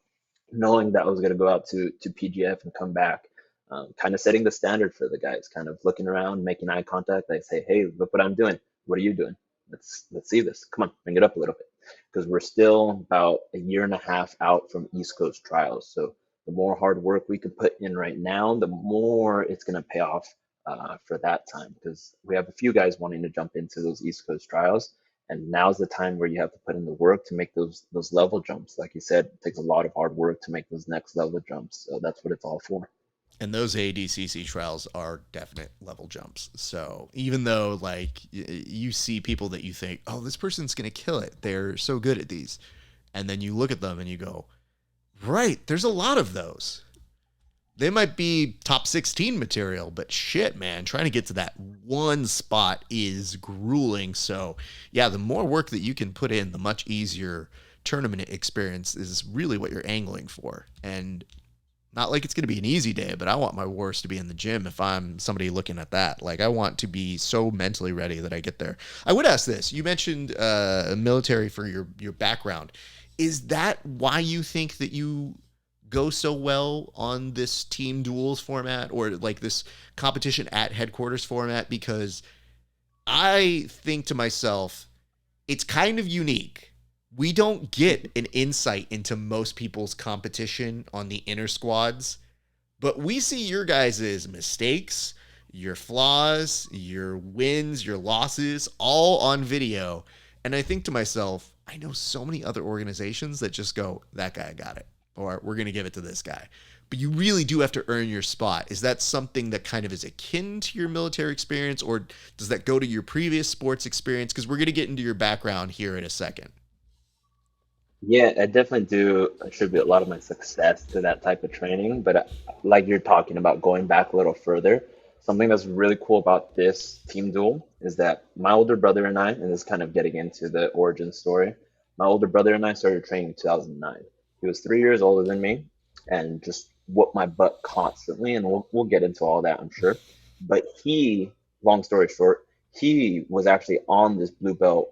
Knowing that I was going to go out to PGF and come back, kind of setting the standard for the guys, kind of looking around, making eye contact. I say, hey, look what I'm doing. What are you doing? Let's see this. Come on, bring it up a little bit, because we're still about a year and a half out from East Coast trials. So the more hard work we can put in right now, the more it's going to pay off for that time, because we have a few guys wanting to jump into those East Coast trials. And now's the time where you have to put in the work to make those level jumps. Like you said, it takes a lot of hard work to make those next level jumps. So that's what it's all for. And those ADCC trials are definite level jumps. So even though like you see people that you think, oh, this person's going to kill it, they're so good at these. And then you look at them and you go, right, there's a lot of those. They might be top 16 material, but shit, man, trying to get to that one spot is grueling. So yeah, the more work that you can put in, the much easier tournament experience is really what you're angling for. And not like it's going to be an easy day, but I want my wars to be in the gym if I'm somebody looking at that. Like, I want to be so mentally ready that I get there. I would ask this. You mentioned military for your background. Is that why you think that you go so well on this team duels format, or like this competition at headquarters format? Because I think to myself, it's kind of unique. We don't get an insight into most people's competition on the inner squads, but we see your guys' mistakes, your flaws, your wins, your losses, all on video. And I think to myself, I know so many other organizations that just go, that guy got it, or we're going to give it to this guy. But you really do have to earn your spot. Is that something that kind of is akin to your military experience, or does that go to your previous sports experience? Because we're going to get into your background here in a second. Yeah, I definitely do attribute a lot of my success to that type of training. But like you're talking about, going back a little further, something that's really cool about this team duel is that my older brother and I, and this is kind of getting into the origin story, my older brother and I started training in 2009. He was 3 years older than me and just whooped my butt constantly. And we'll get into all that, I'm sure. But he, long story short, he was actually on this blue belt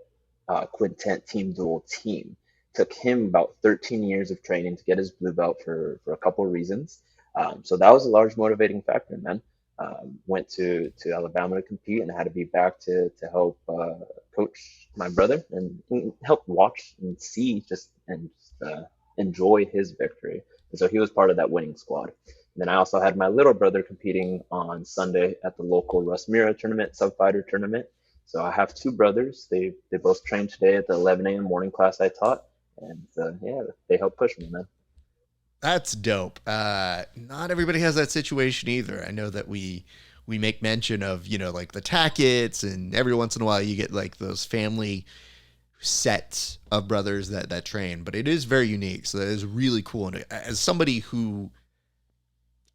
quintet team duel team. Took him about 13 years of training to get his blue belt for a couple of reasons. So that was a large motivating factor, man. Went to Alabama to compete and had to be back to help coach my brother and help watch and see just enjoy his victory. And so he was part of that winning squad. And then I also had my little brother competing on Sunday at the local Russ Mira tournament, sub fighter tournament. So I have two brothers. They both trained today at the 11 a.m. morning class I taught. And yeah, they help push me, man. That's dope. Not everybody has that situation either. I know that we make mention of, like the tackets, and every once in a while you get like those family sets of brothers that train, but it is very unique. So that is really cool. And as somebody who,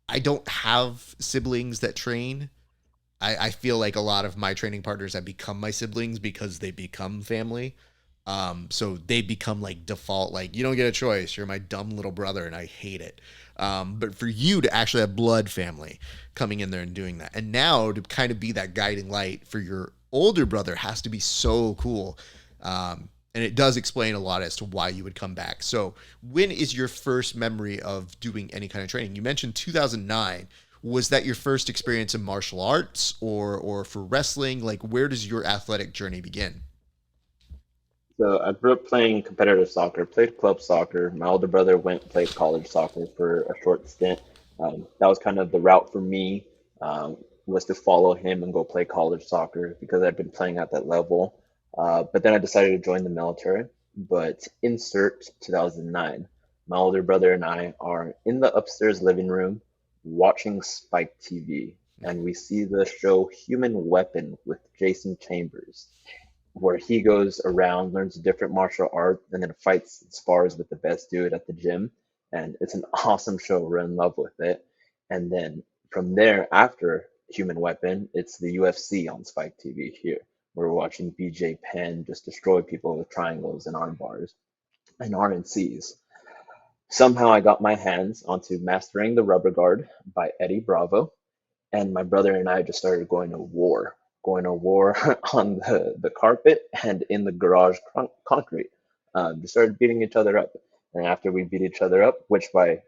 I don't have siblings that train, I feel like a lot of my training partners have become my siblings because they become family. So they become like default, like, you don't get a choice. You're my dumb little brother, and I hate it. But for you to actually have blood family coming in there and doing that, and now to kind of be that guiding light for your older brother has to be so cool. And it does explain a lot as to why you would come back. So, when is your first memory of doing any kind of training? You mentioned 2009. Was that your first experience in martial arts, or for wrestling? Like, where does your athletic journey begin? So I grew up playing competitive soccer, played club soccer. My older brother went and played college soccer for a short stint. That was kind of the route for me, was to follow him and go play college soccer because I'd been playing at that level. But then I decided to join the military. But insert 2009, my older brother and I are in the upstairs living room watching Spike TV, and we see the show Human Weapon with Jason Chambers, where he goes around, learns a different martial art, and then fights and spars with the best dude at the gym. And it's an awesome show. We're in love with it. And then from there, after Human Weapon, it's the UFC on Spike TV here. We're watching BJ Penn just destroy people with triangles and arm bars and RNCs. Somehow I got my hands onto Mastering the Rubber Guard by Eddie Bravo, and my brother and I just started going to war on the carpet and in the garage concrete. Just started beating each other up, and after we beat each other up, which by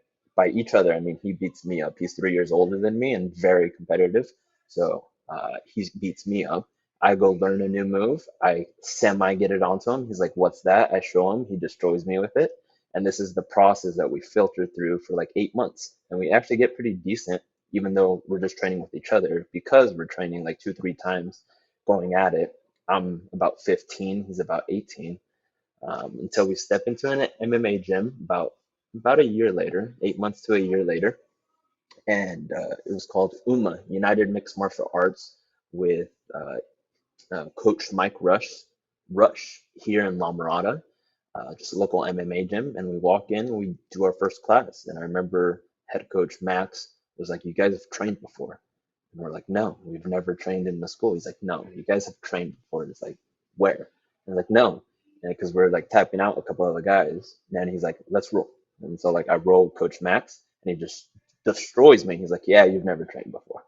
each other I mean he beats me up. He's 3 years older than me and very competitive, so he beats me up. I go learn a new move. I semi get it onto him. He's like, "What's that?" I show him. He destroys me with it. And this is the process that we filter through for like 8 months. And we actually get pretty decent even though we're just training with each other because we're training like two, three times going at it. I'm about 15, he's about 18. Until we step into an MMA gym about a year later, 8 months to a year later, and it was called UMA, United Mixed Martial Arts, with Coach Mike Rush here in La Mirada, just a local MMA gym. And we walk in, we do our first class. And I remember head coach Max was like, "You guys have trained before?" And we're like, "No, we've never trained in the school." He's like, "No, you guys have trained before." And it's like, "Where?" And I'm like, "No." And because we're like tapping out a couple other guys. And he's like, "Let's roll." And so like I roll Coach Max and he just destroys me. He's like, "Yeah, you've never trained before."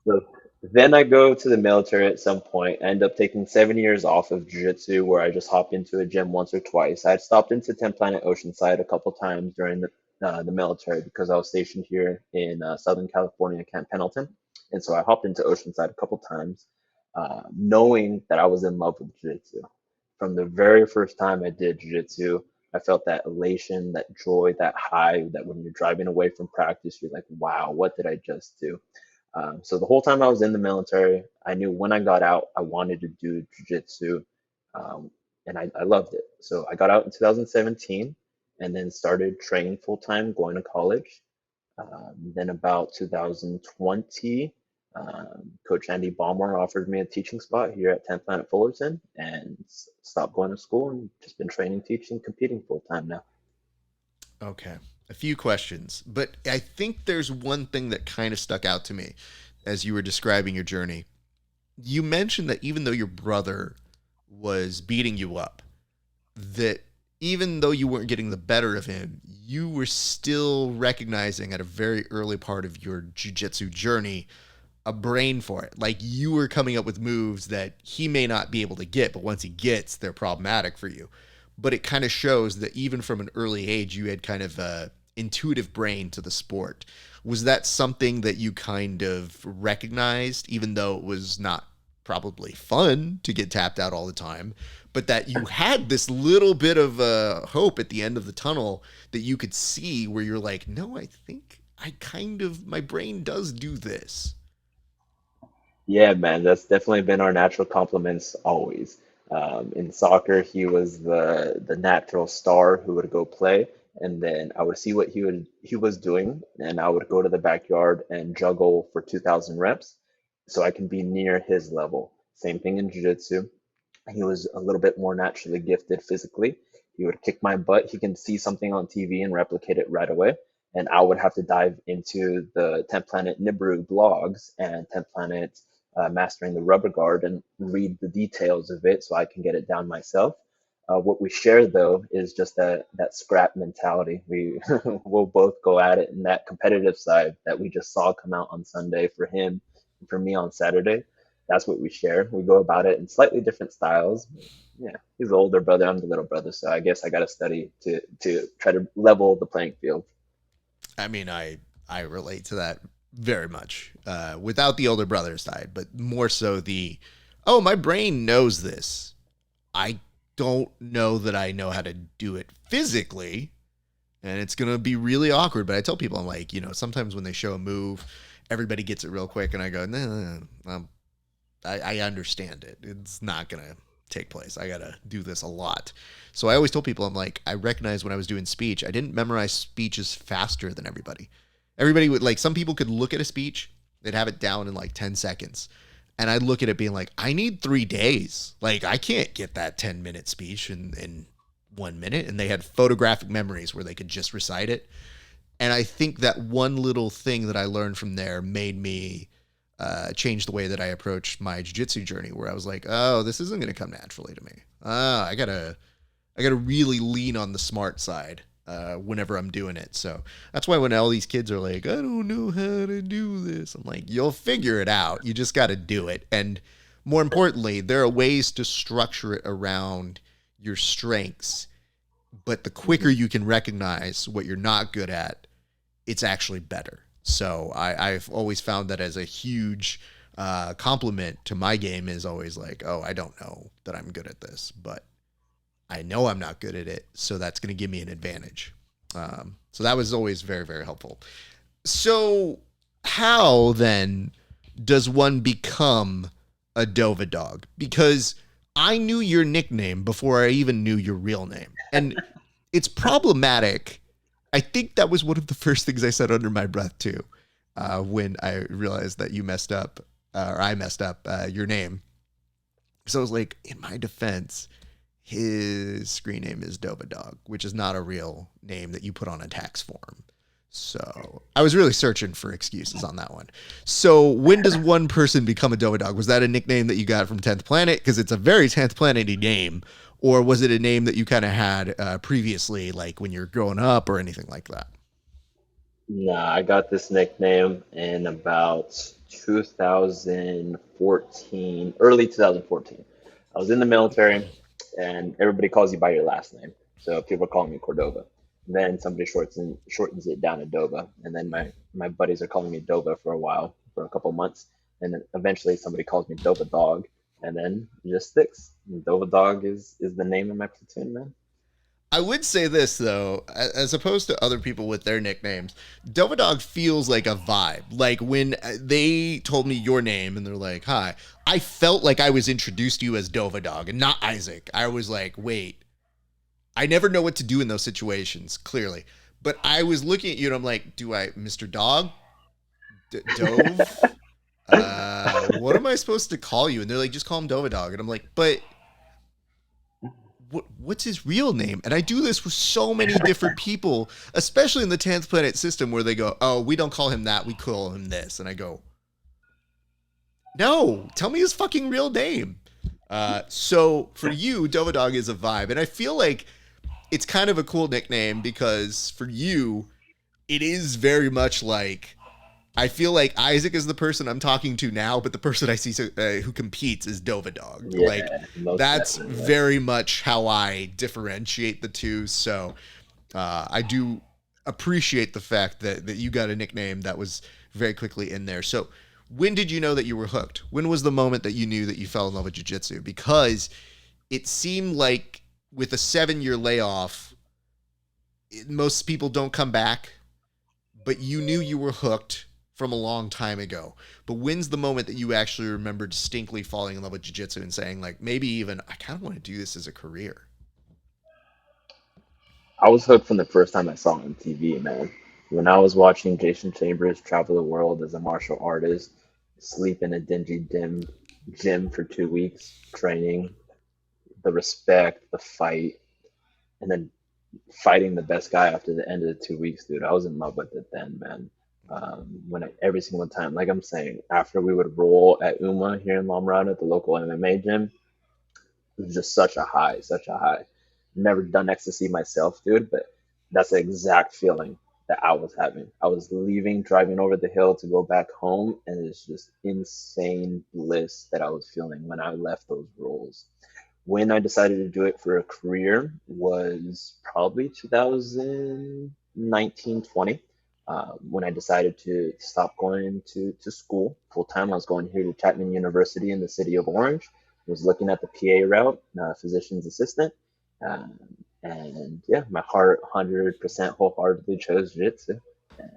So then I go to the military at some point. I end up taking 7 years off of jiu-jitsu where I just hopped into a gym once or twice. I had stopped into 10 Planet Oceanside a couple times during the military because I was stationed here in Southern California, Camp Pendleton. And so I hopped into Oceanside a couple times, knowing that I was in love with jiu-jitsu. From the very first time I did jiu-jitsu, I felt that elation, that joy, that high that when you're driving away from practice, you're like, wow, what did I just do? So the whole time I was in the military, I knew when I got out, I wanted to do jujitsu, and I loved it. So I got out in 2017, and then started training full time, going to college. Then about 2020, Coach Andy Ballmore offered me a teaching spot here at 10 Planet Fullerton, and stopped going to school and just been training, teaching, competing full time now. Okay. A few questions, but I think there's one thing that kind of stuck out to me as you were describing your journey. You mentioned that even though your brother was beating you up, that even though you weren't getting the better of him, you were still recognizing at a very early part of your jujitsu journey a brain for it. Like, you were coming up with moves that he may not be able to get, but once he gets, they're problematic for you. But it kind of shows that even from an early age, you had kind of a intuitive brain to the sport. Was that something that you kind of recognized, even though it was not probably fun to get tapped out all the time, but that you had this little bit of hope at the end of the tunnel that you could see where you're like, no, I think I kind of, my brain does do this. Yeah, man, that's definitely been our natural compliments always. In soccer, he was the natural star who would go play, and then I would see what he was doing, and I would go to the backyard and juggle for 2,000 reps, so I can be near his level. Same thing in jiu-jitsu. He was a little bit more naturally gifted physically. He would kick my butt. He can see something on TV and replicate it right away. And I would have to dive into the 10 Planet Nibiru blogs and 10 Planet mastering the rubber guard and read the details of it so I can get it down myself. What we share though is just that scrap mentality. We will both go at it, and that competitive side that we just saw come out on Sunday for him and for me on Saturday. That's what we share. We go about it in slightly different styles. Yeah, he's the older brother. I'm the little brother, so I guess I got to study to try to level the playing field. I mean, I relate to that very much. Without the older brother side, but more so the, oh, my brain knows this. I don't know that I know how to do it physically, and it's gonna be really awkward. But I tell people, I'm like, sometimes when they show a move, everybody gets it real quick, and I go, no, I understand it. It's not gonna take place. I gotta do this a lot. So I always told people, I'm like, I recognize when I was doing speech, I didn't memorize speeches faster than everybody. Everybody would, like, some people could look at a speech, they'd have it down in like 10 seconds. And I'd look at it being like, I need 3 days. Like, I can't get that 10-minute speech in 1 minute. And they had photographic memories where they could just recite it. And I think that one little thing that I learned from there made me change the way that I approached my jiu-jitsu journey, where I was like, oh, this isn't going to come naturally to me. I gotta really lean on the smart side whenever I'm doing it. So that's why when all these kids are like, I don't know how to do this, I'm like, you'll figure it out. You just got to do it. And more importantly, there are ways to structure it around your strengths. But the quicker you can recognize what you're not good at, it's actually better. So I've always found that as a huge compliment to my game is always like, oh, I don't know that I'm good at this, but I know I'm not good at it, so that's going to give me an advantage. So that was always very, very helpful. So how then does one become a Dova Dogg? Because I knew your nickname before I even knew your real name. And it's problematic. I think that was one of the first things I said under my breath too, when I realized that you messed up, or I messed up your name. So I was like, in my defense, his screen name is Dova Dogg, which is not a real name that you put on a tax form. So I was really searching for excuses on that one. So when does one person become a Dova Dogg? Was that a nickname that you got from 10th Planet? Because it's a very 10th Planet-y name. Or was it a name that you kind of had previously, like when you're growing up or anything like that? Nah, I got this nickname in about 2014, early 2014. I was in the military, and everybody calls you by your last name. So people are calling me Cordova. Then somebody shortens it down to Dova, and then my buddies are calling me Dova for a while, for a couple months, and then eventually somebody calls me Dova Dogg, and then it just sticks. Dova Dogg is the name of my platoon, man. I would say this though, as opposed to other people with their nicknames, DovaDogg feels like a vibe. Like when they told me your name and they're like, "Hi," I felt like I was introduced to you as DovaDogg and not Isaac. I was like, "Wait, I never know what to do in those situations." Clearly, but I was looking at you and I'm like, "Do I, Mr. Dog, Dove? What am I supposed to call you?" And they're like, "Just call him DovaDogg," and I'm like, "But." What's his real name? And I do this with so many different people, especially in the 10th Planet system where they go, oh, we don't call him that, we call him this. And I go, no, tell me his fucking real name. So for you, DovaDogg is a vibe. And I feel like it's kind of a cool nickname because for you, it is very much like, I feel like Isaac is the person I'm talking to now, but the person I see who competes is DovaDogg. Like Yeah, most that's definitely. very much how I differentiate the two. So I do appreciate the fact that you got a nickname that was very quickly in there. So when did you know that you were hooked? When was the moment that you knew that you fell in love with jiu-jitsu? Because it seemed like with a 7-year layoff, most people don't come back, but you knew you were hooked from a long time ago. But when's the moment that you actually remember distinctly falling in love with jiu-jitsu and saying, like, maybe even I kind of want to do this as a career? I was hooked from the first time I saw it on TV, man. When I was watching Jason Chambers travel the world as a martial artist, sleep in a dingy, dim gym for 2 weeks, training, the respect, the fight, and then fighting the best guy after the end of the 2 weeks, dude. I was in love with it then, man. Every single time, like I'm saying, after we would roll at UMA here in La Mirada, the local MMA gym, it was just such a high, such a high. Never done ecstasy myself, dude, but that's the exact feeling that I was having. I was leaving, driving over the hill to go back home, and it's just insane bliss that I was feeling when I left those rolls. When I decided to do it for a career was probably 2019, 20. When I decided to stop going to school full time, I was going here to Chapman University in the city of Orange. I was looking at the PA route, physician's assistant. Um, and yeah, my heart 100% wholeheartedly chose Jiu-Jitsu. And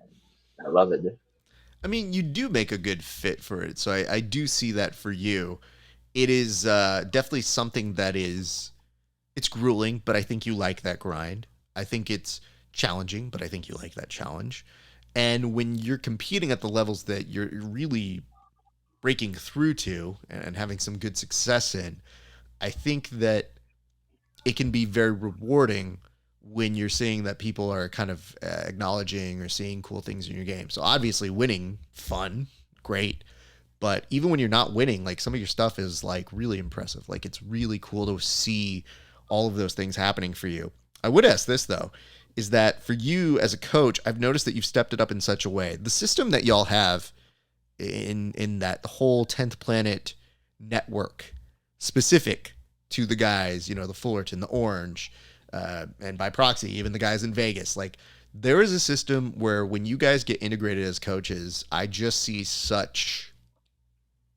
I love it, dude. I mean, you do make a good fit for it. So I do see that for you. It is definitely something that is, it's grueling, but I think you like that grind. I think it's challenging, but I think you like that challenge. And when you're competing at the levels that you're really breaking through to and having some good success in, I think that it can be very rewarding when you're seeing that people are kind of acknowledging or seeing cool things in your game. So obviously winning, fun, great. But even when you're not winning, like some of your stuff is like really impressive. Like it's really cool to see all of those things happening for you. I would ask this though, is that for you as a coach, I've noticed that you've stepped it up in such a way. The system that y'all have in that whole 10th planet network specific to the guys, you know, the Fullerton, the Orange, and by proxy, even the guys in Vegas. Like, there is a system where when you guys get integrated as coaches, I just see such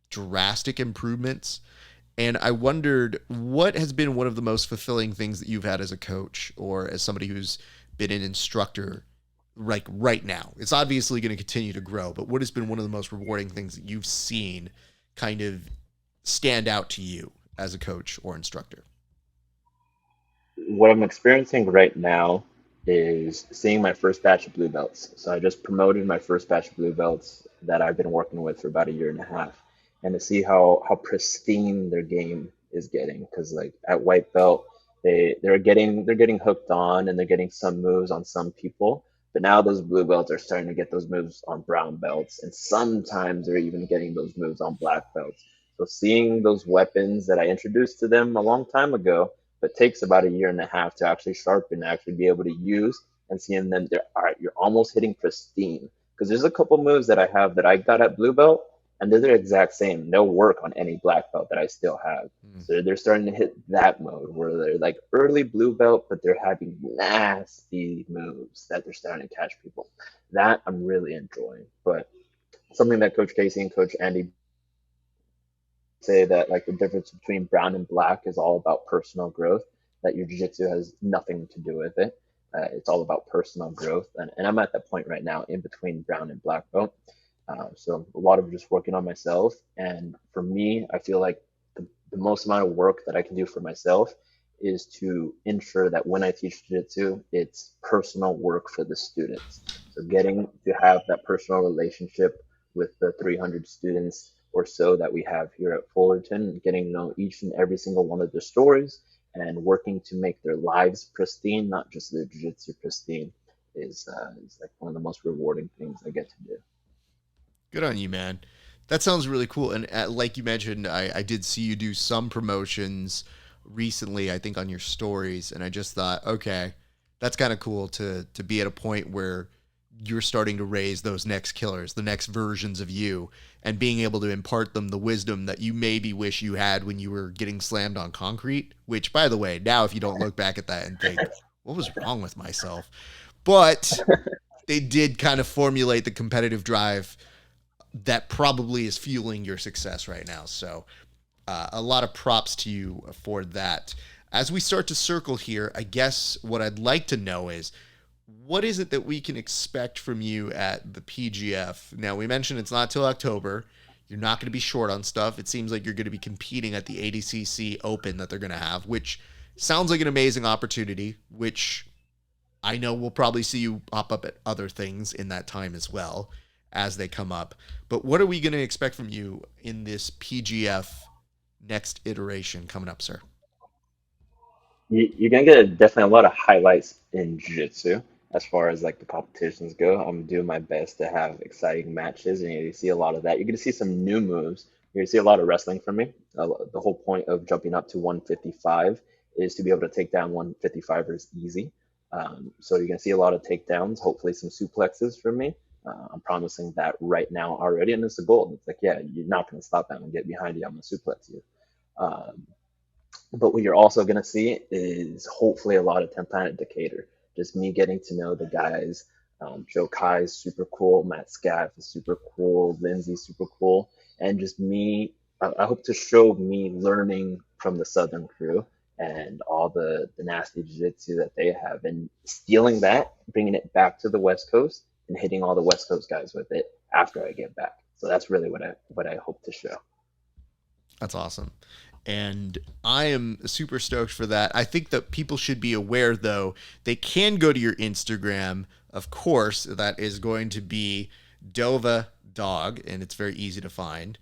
drastic improvements. And I wondered what has been one of the most fulfilling things that you've had as a coach or as somebody who's been an instructor like right now. It's obviously going to continue to grow, but what has been one of the most rewarding things that you've seen kind of stand out to you as a coach or instructor? What I'm experiencing right now is seeing my first batch of blue belts. So I just promoted my first batch of blue belts that I've been working with for about a year and a half, and to see how pristine their game is getting. Because like at white belt, they're getting hooked on and they're getting some moves on some people. But now those blue belts are starting to get those moves on brown belts, and sometimes they're even getting those moves on black belts. So seeing those weapons that I introduced to them a long time ago but takes about a year and a half to actually sharpen, actually be able to use, and seeing them there. All right, you're almost hitting pristine. Because there's a couple moves that I have that I got at blue belt, and they're the exact same. They'll work on any black belt that I still have. Mm. So they're starting to hit that mode where they're like early blue belt, but they're having nasty moves that they're starting to catch people. That I'm really enjoying. But something that Coach Casey and Coach Andy say that like the difference between brown and black is all about personal growth, that your jiu-jitsu has nothing to do with it. It's all about personal growth, and I'm at that point right now in between brown and black belt. So a lot of just working on myself, and for me I feel like the most amount of work that I can do for myself is to ensure that when I teach jiu-jitsu, it's personal work for the students. So getting to have that personal relationship with the 300 students or so that we have here at Fullerton, getting to know each and every single one of their stories and working to make their lives pristine, not just their jiu-jitsu pristine, is like one of the most rewarding things I get to do. Good on you, man. That sounds really cool. And like you mentioned, I did see you do some promotions recently, I think on your stories. And I just thought, okay, that's kind of cool to be at a point where you're starting to raise those next killers, the next versions of you, and being able to impart them the wisdom that you maybe wish you had when you were getting slammed on concrete, which, by the way, now if you don't look back at that and think, what was wrong with myself? But they did kind of formulate the competitive drive that probably is fueling your success right now. So a lot of props to you for that. As we start to circle here, I guess what I'd like to know is what is it that we can expect from you at the PGF? Now, we mentioned it's not till October. You're not going to be short on stuff. It seems like you're going to be competing at the ADCC Open that they're going to have, which sounds like an amazing opportunity, which I know we'll probably see you pop up at other things in that time as well as they come up. But what are we going to expect from you in this PGF next iteration coming up, sir? You're gonna get definitely a lot of highlights in jiu-jitsu. as far as like the competitions go. I'm doing my best to have exciting matches, and you see a lot of that. You're going to see some new moves. You're going to see a lot of wrestling from me. The whole point of jumping up to 155 is to be able to take down 155ers easy. So you're going to see a lot of takedowns, hopefully some suplexes from me. I'm promising that right now already, and it's a goal. It's like, yeah, you're not going to stop that and get behind you. I'm going to suplex you. Um, but what you're also going to see is hopefully a lot of 10 Planet Decatur. Just me getting to know the guys. Joe Kai is super cool. Matt Scaff is super cool. Lindsay's super cool. And just me, I hope to show me learning from the Southern crew and all the nasty jiu-jitsu that they have, and stealing that, bringing it back to the West Coast and hitting all the West Coast guys with it after I get back. So that's really what I hope to show. That's awesome. And I am super stoked for that. I think that people should be aware, though, they can go to your Instagram. Of course, that is going to be Dova Dogg, and it's very easy to find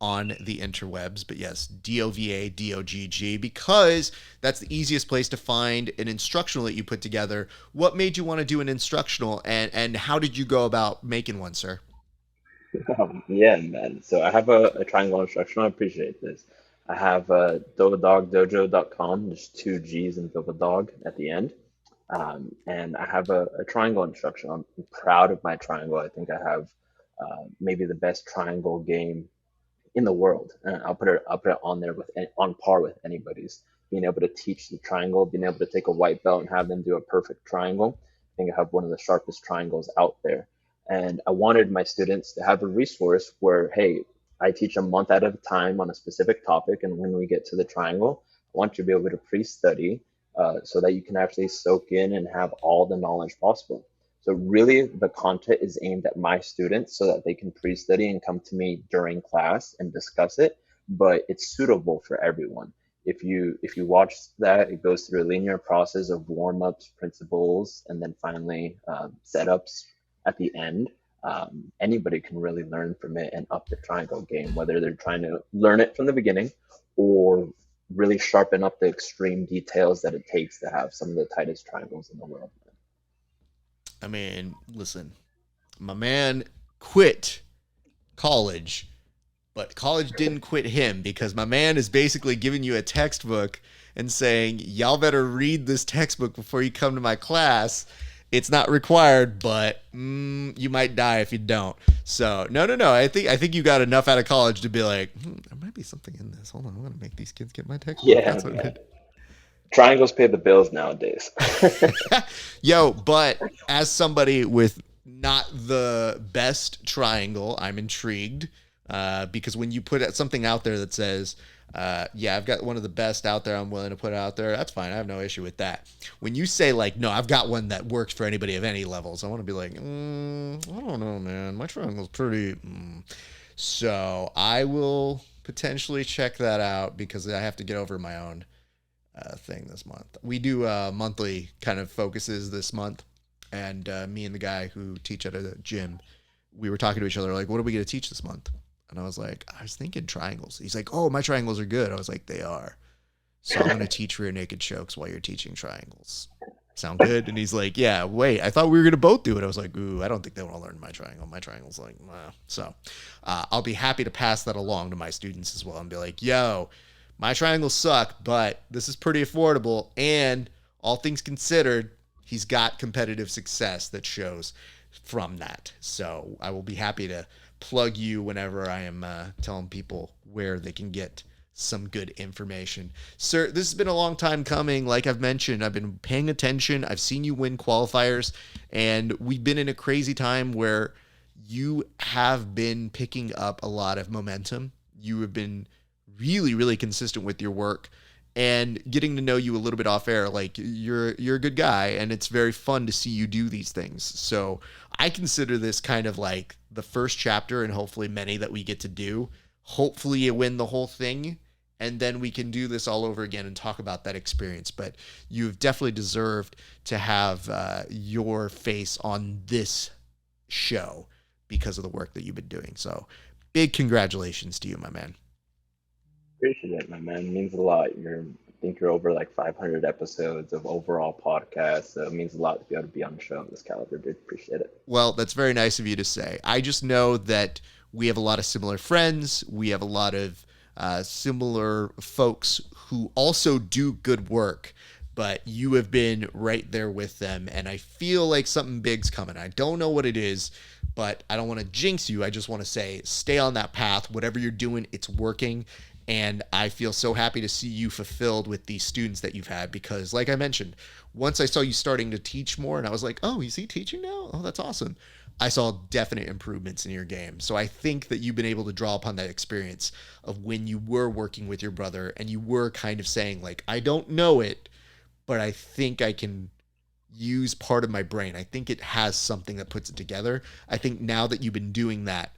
on the interwebs. But yes, DOVADOGG, because that's the easiest place to find an instructional that you put together. What made you want to do an instructional, and how did you go about making one, sir? Yeah, man. So I have a triangle instruction. I appreciate this. I have DovaDoggDojo.com, just two G's in DovaDogg at the end. And I have a triangle instruction. I'm proud of my triangle. I think I have maybe the best triangle game in the world. And I'll put it on there with on par with anybody's. Being able to teach the triangle, being able to take a white belt and have them do a perfect triangle. I think I have one of the sharpest triangles out there. And I wanted my students to have a resource where, hey, I teach a month at a time on a specific topic, and when we get to the triangle, I want you to be able to pre-study so that you can actually soak in and have all the knowledge possible. So really, the content is aimed at my students so that they can pre-study and come to me during class and discuss it, but it's suitable for everyone. If you watch that, it goes through a linear process of warm-ups, principles, and then finally setups at the end. Anybody can really learn from it and up the triangle game, whether they're trying to learn it from the beginning or really sharpen up the extreme details that it takes to have some of the tightest triangles in the world. I mean, listen, my man quit college, but college didn't quit him, because my man is basically giving you a textbook and saying, y'all better read this textbook before you come to my class. It's not required, but you might die if you don't. So no. I think you got enough out of college to be like, there might be something in this. Hold on, I'm gonna make these kids get my textbook. Yeah, That's what man. it. Triangles pay the bills nowadays. Yo, but as somebody with not the best triangle, I'm intrigued, because when you put something out there that says, yeah, I've got one of the best out there, I'm willing to put out there, that's fine. I have no issue with that. When you say, like, no, I've got one that works for anybody of any levels, I want to be like, I don't know, man. My triangle's pretty. So I will potentially check that out, because I have to get over my own thing this month. We do monthly kind of focuses this month, and me and the guy who teach at a gym, we were talking to each other like, what are we going to teach this month? And I was like, I was thinking triangles. He's like, oh, my triangles are good. I was like, they are. So I'm going to teach rear naked chokes while you're teaching triangles. Sound good? And he's like, yeah, wait, I thought we were going to both do it. I was like, ooh, I don't think they want to learn my triangle. My triangle's like, nah. So I'll be happy to pass that along to my students as well and be like, yo, my triangles suck, but this is pretty affordable. And all things considered, he's got competitive success that shows from that. So I will be happy to plug you whenever I am telling people where they can get some good information. Sir, this has been a long time coming. Like I've mentioned, I've been paying attention. I've seen you win qualifiers, and we've been in a crazy time where you have been picking up a lot of momentum. You have been really, really consistent with your work, and getting to know you a little bit off air, like you're a good guy, and it's very fun to see you do these things. So I consider this kind of like the first chapter, and hopefully many that we get to do. Hopefully you win the whole thing, and then we can do this all over again and talk about that experience. But you've definitely deserved to have your face on this show because of the work that you've been doing. So big congratulations to you, my man. Appreciate it, my man. It means a lot. You're think you're over like 500 episodes of overall podcasts. So it means a lot to be able to be on the show of this caliber, dude. Appreciate it. Well, that's very nice of you to say. I just know that we have a lot of similar friends. We have a lot of similar folks who also do good work, but you have been right there with them. And I feel like something big's coming. I don't know what it is, but I don't want to jinx you. I just want to say, stay on that path. Whatever you're doing, it's working. And I feel so happy to see you fulfilled with these students that you've had, because like I mentioned, once I saw you starting to teach more and I was like, oh, is he teaching now? Oh, that's awesome. I saw definite improvements in your game. So I think that you've been able to draw upon that experience of when you were working with your brother and you were kind of saying like, I don't know it, but I think I can use part of my brain. I think it has something that puts it together. I think now that you've been doing that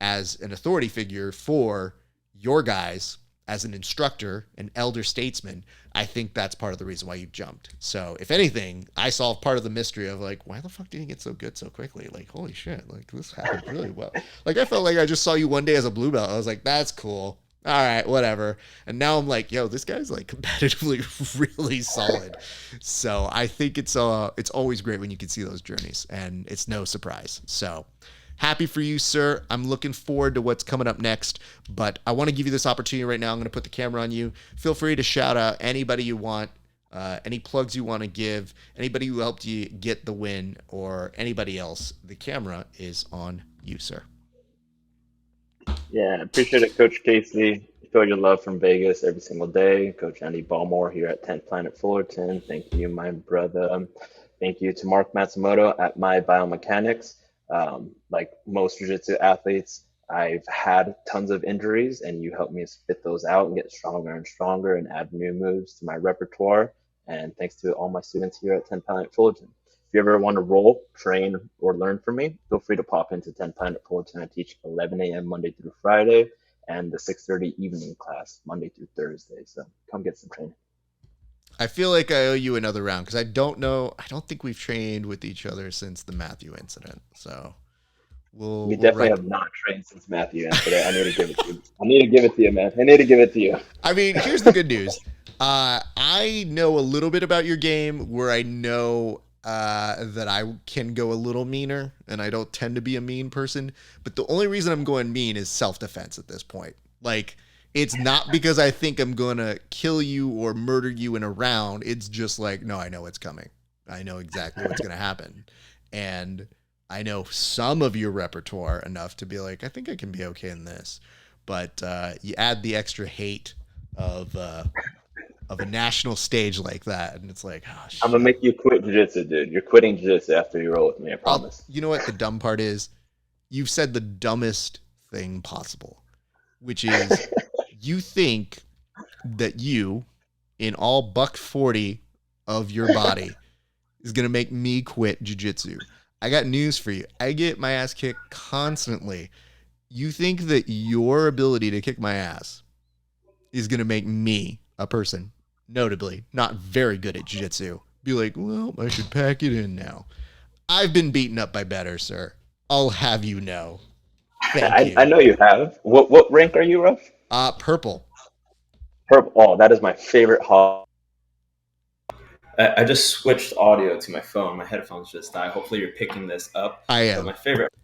as an authority figure for your guys, as an instructor, an elder statesman, I think that's part of the reason why you jumped. So if anything, I solved part of the mystery of like, why the fuck did he get so good so quickly? Like, holy shit, like this happened really well. Like I felt like I just saw you one day as a blue belt. I was like, that's cool. All right, whatever. And now I'm like, yo, this guy's like competitively really solid. So I think it's always great when you can see those journeys, and it's no surprise. So happy for you, sir. I'm looking forward to what's coming up next, but I want to give you this opportunity right now. I'm going to put the camera on you. Feel free to shout out anybody you want, any plugs you want to give, anybody who helped you get the win, or anybody else. The camera is on you, sir. Yeah, appreciate it, Coach Casey. Feel your love from Vegas every single day. Coach Andy Ballmore here at 10th Planet Fullerton. Thank you, my brother. Thank you to Mark Matsumoto at My Biomechanics. Like most jiu-jitsu athletes, I've had tons of injuries, and you helped me spit those out and get stronger and stronger and add new moves to my repertoire. And thanks to all my students here at 10 Planet Fullerton. If you ever want to roll, train, or learn from me, feel free to pop into 10 Planet Fullerton. I teach 11 a.m. Monday through Friday, and the 6:30 evening class Monday through Thursday. So come get some training. I feel like I owe you another round because I don't think we've trained with each other since the Matthew incident. So We definitely have not trained since Matthew incident. I need to give it to you. I need to give it to you, man. I need to give it to you. I mean, here's the good news. I know a little bit about your game where I know that I can go a little meaner, and I don't tend to be a mean person. But the only reason I'm going mean is self-defense at this point. Like, it's not because I think I'm going to kill you or murder you in a round. It's just like, no, I know it's coming. I know exactly what's going to happen. And I know some of your repertoire enough to be like, I think I can be okay in this. But you add the extra hate of a national stage like that, and it's like, oh, shit. I'm gonna make you quit jiu-jitsu, dude. You're quitting jiu-jitsu after you roll with me, I promise. You know what the dumb part is? You've said the dumbest thing possible, which is you think that you, in all $140 of your body, is gonna make me quit jiu-jitsu. I got news for you. I get my ass kicked constantly. You think that your ability to kick my ass is gonna make me, a person notably not very good at jiu-jitsu, be like, well, I should pack it in now. I've been beaten up by better, sir. I'll have you know. Thank you. I know you have. What rank are you, Ruff? Purple. Purple. Oh, that is my favorite hobby. I just switched audio to my phone. My headphones just died. Hopefully you're picking this up. I am. But my favorite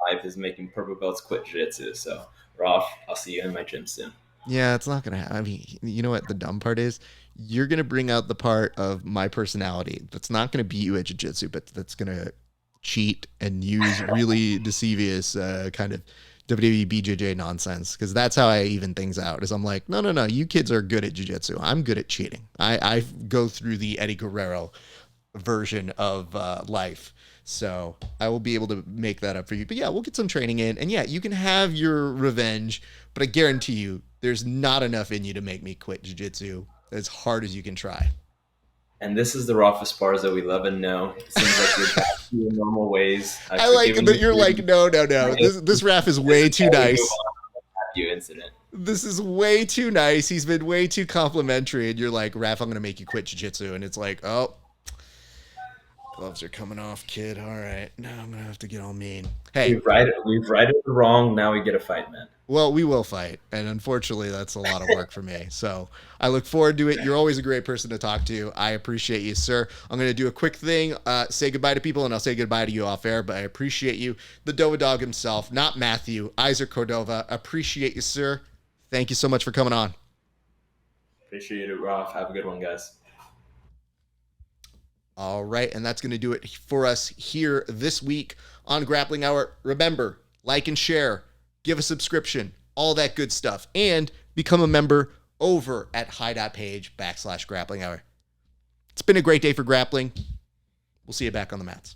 life is making purple belts quit jiu-jitsu. So, Rolf, I'll see you in my gym soon. Yeah, it's not going to happen. I mean, you know what the dumb part is? You're going to bring out the part of my personality that's not going to beat you at jiu-jitsu, but that's going to cheat and use really deceivious kind of WWE BJJ nonsense, because that's how I even things out. Is I'm like, no, you kids are good at jiu-jitsu. I'm good at cheating. I go through the Eddie Guerrero version of life. So I will be able to make that up for you. But yeah, we'll get some training in. And yeah, you can have your revenge, but I guarantee you there's not enough in you to make me quit jiu-jitsu as hard as you can try. And this is the Rafa Spars that we love and know. It seems like you're back to your normal ways. I like that you're like, no. This Raf is way too nice. Incident. This is way too nice. He's been way too complimentary. And you're like, Raf, I'm going to make you quit jiu-jitsu. And it's like, oh, gloves are coming off, kid. All right. Now I'm going to have to get all mean. Hey. We've righted the wrong. Now we get a fight, man. Well, we will fight, and unfortunately, that's a lot of work for me. So I look forward to it. You're always a great person to talk to. I appreciate you, sir. I'm going to do a quick thing, say goodbye to people, and I'll say goodbye to you off air, but I appreciate you. The DovaDogg himself, not Matthew, Isaac Cordova. Appreciate you, sir. Thank you so much for coming on. Appreciate it, Roth. Have a good one, guys. All right, and that's going to do it for us here this week on Grappling Hour. Remember, like and share, give a subscription, all that good stuff, and become a member over at HY.PAGE /Grappling Hour. It's been a great day for grappling. We'll see you back on the mats.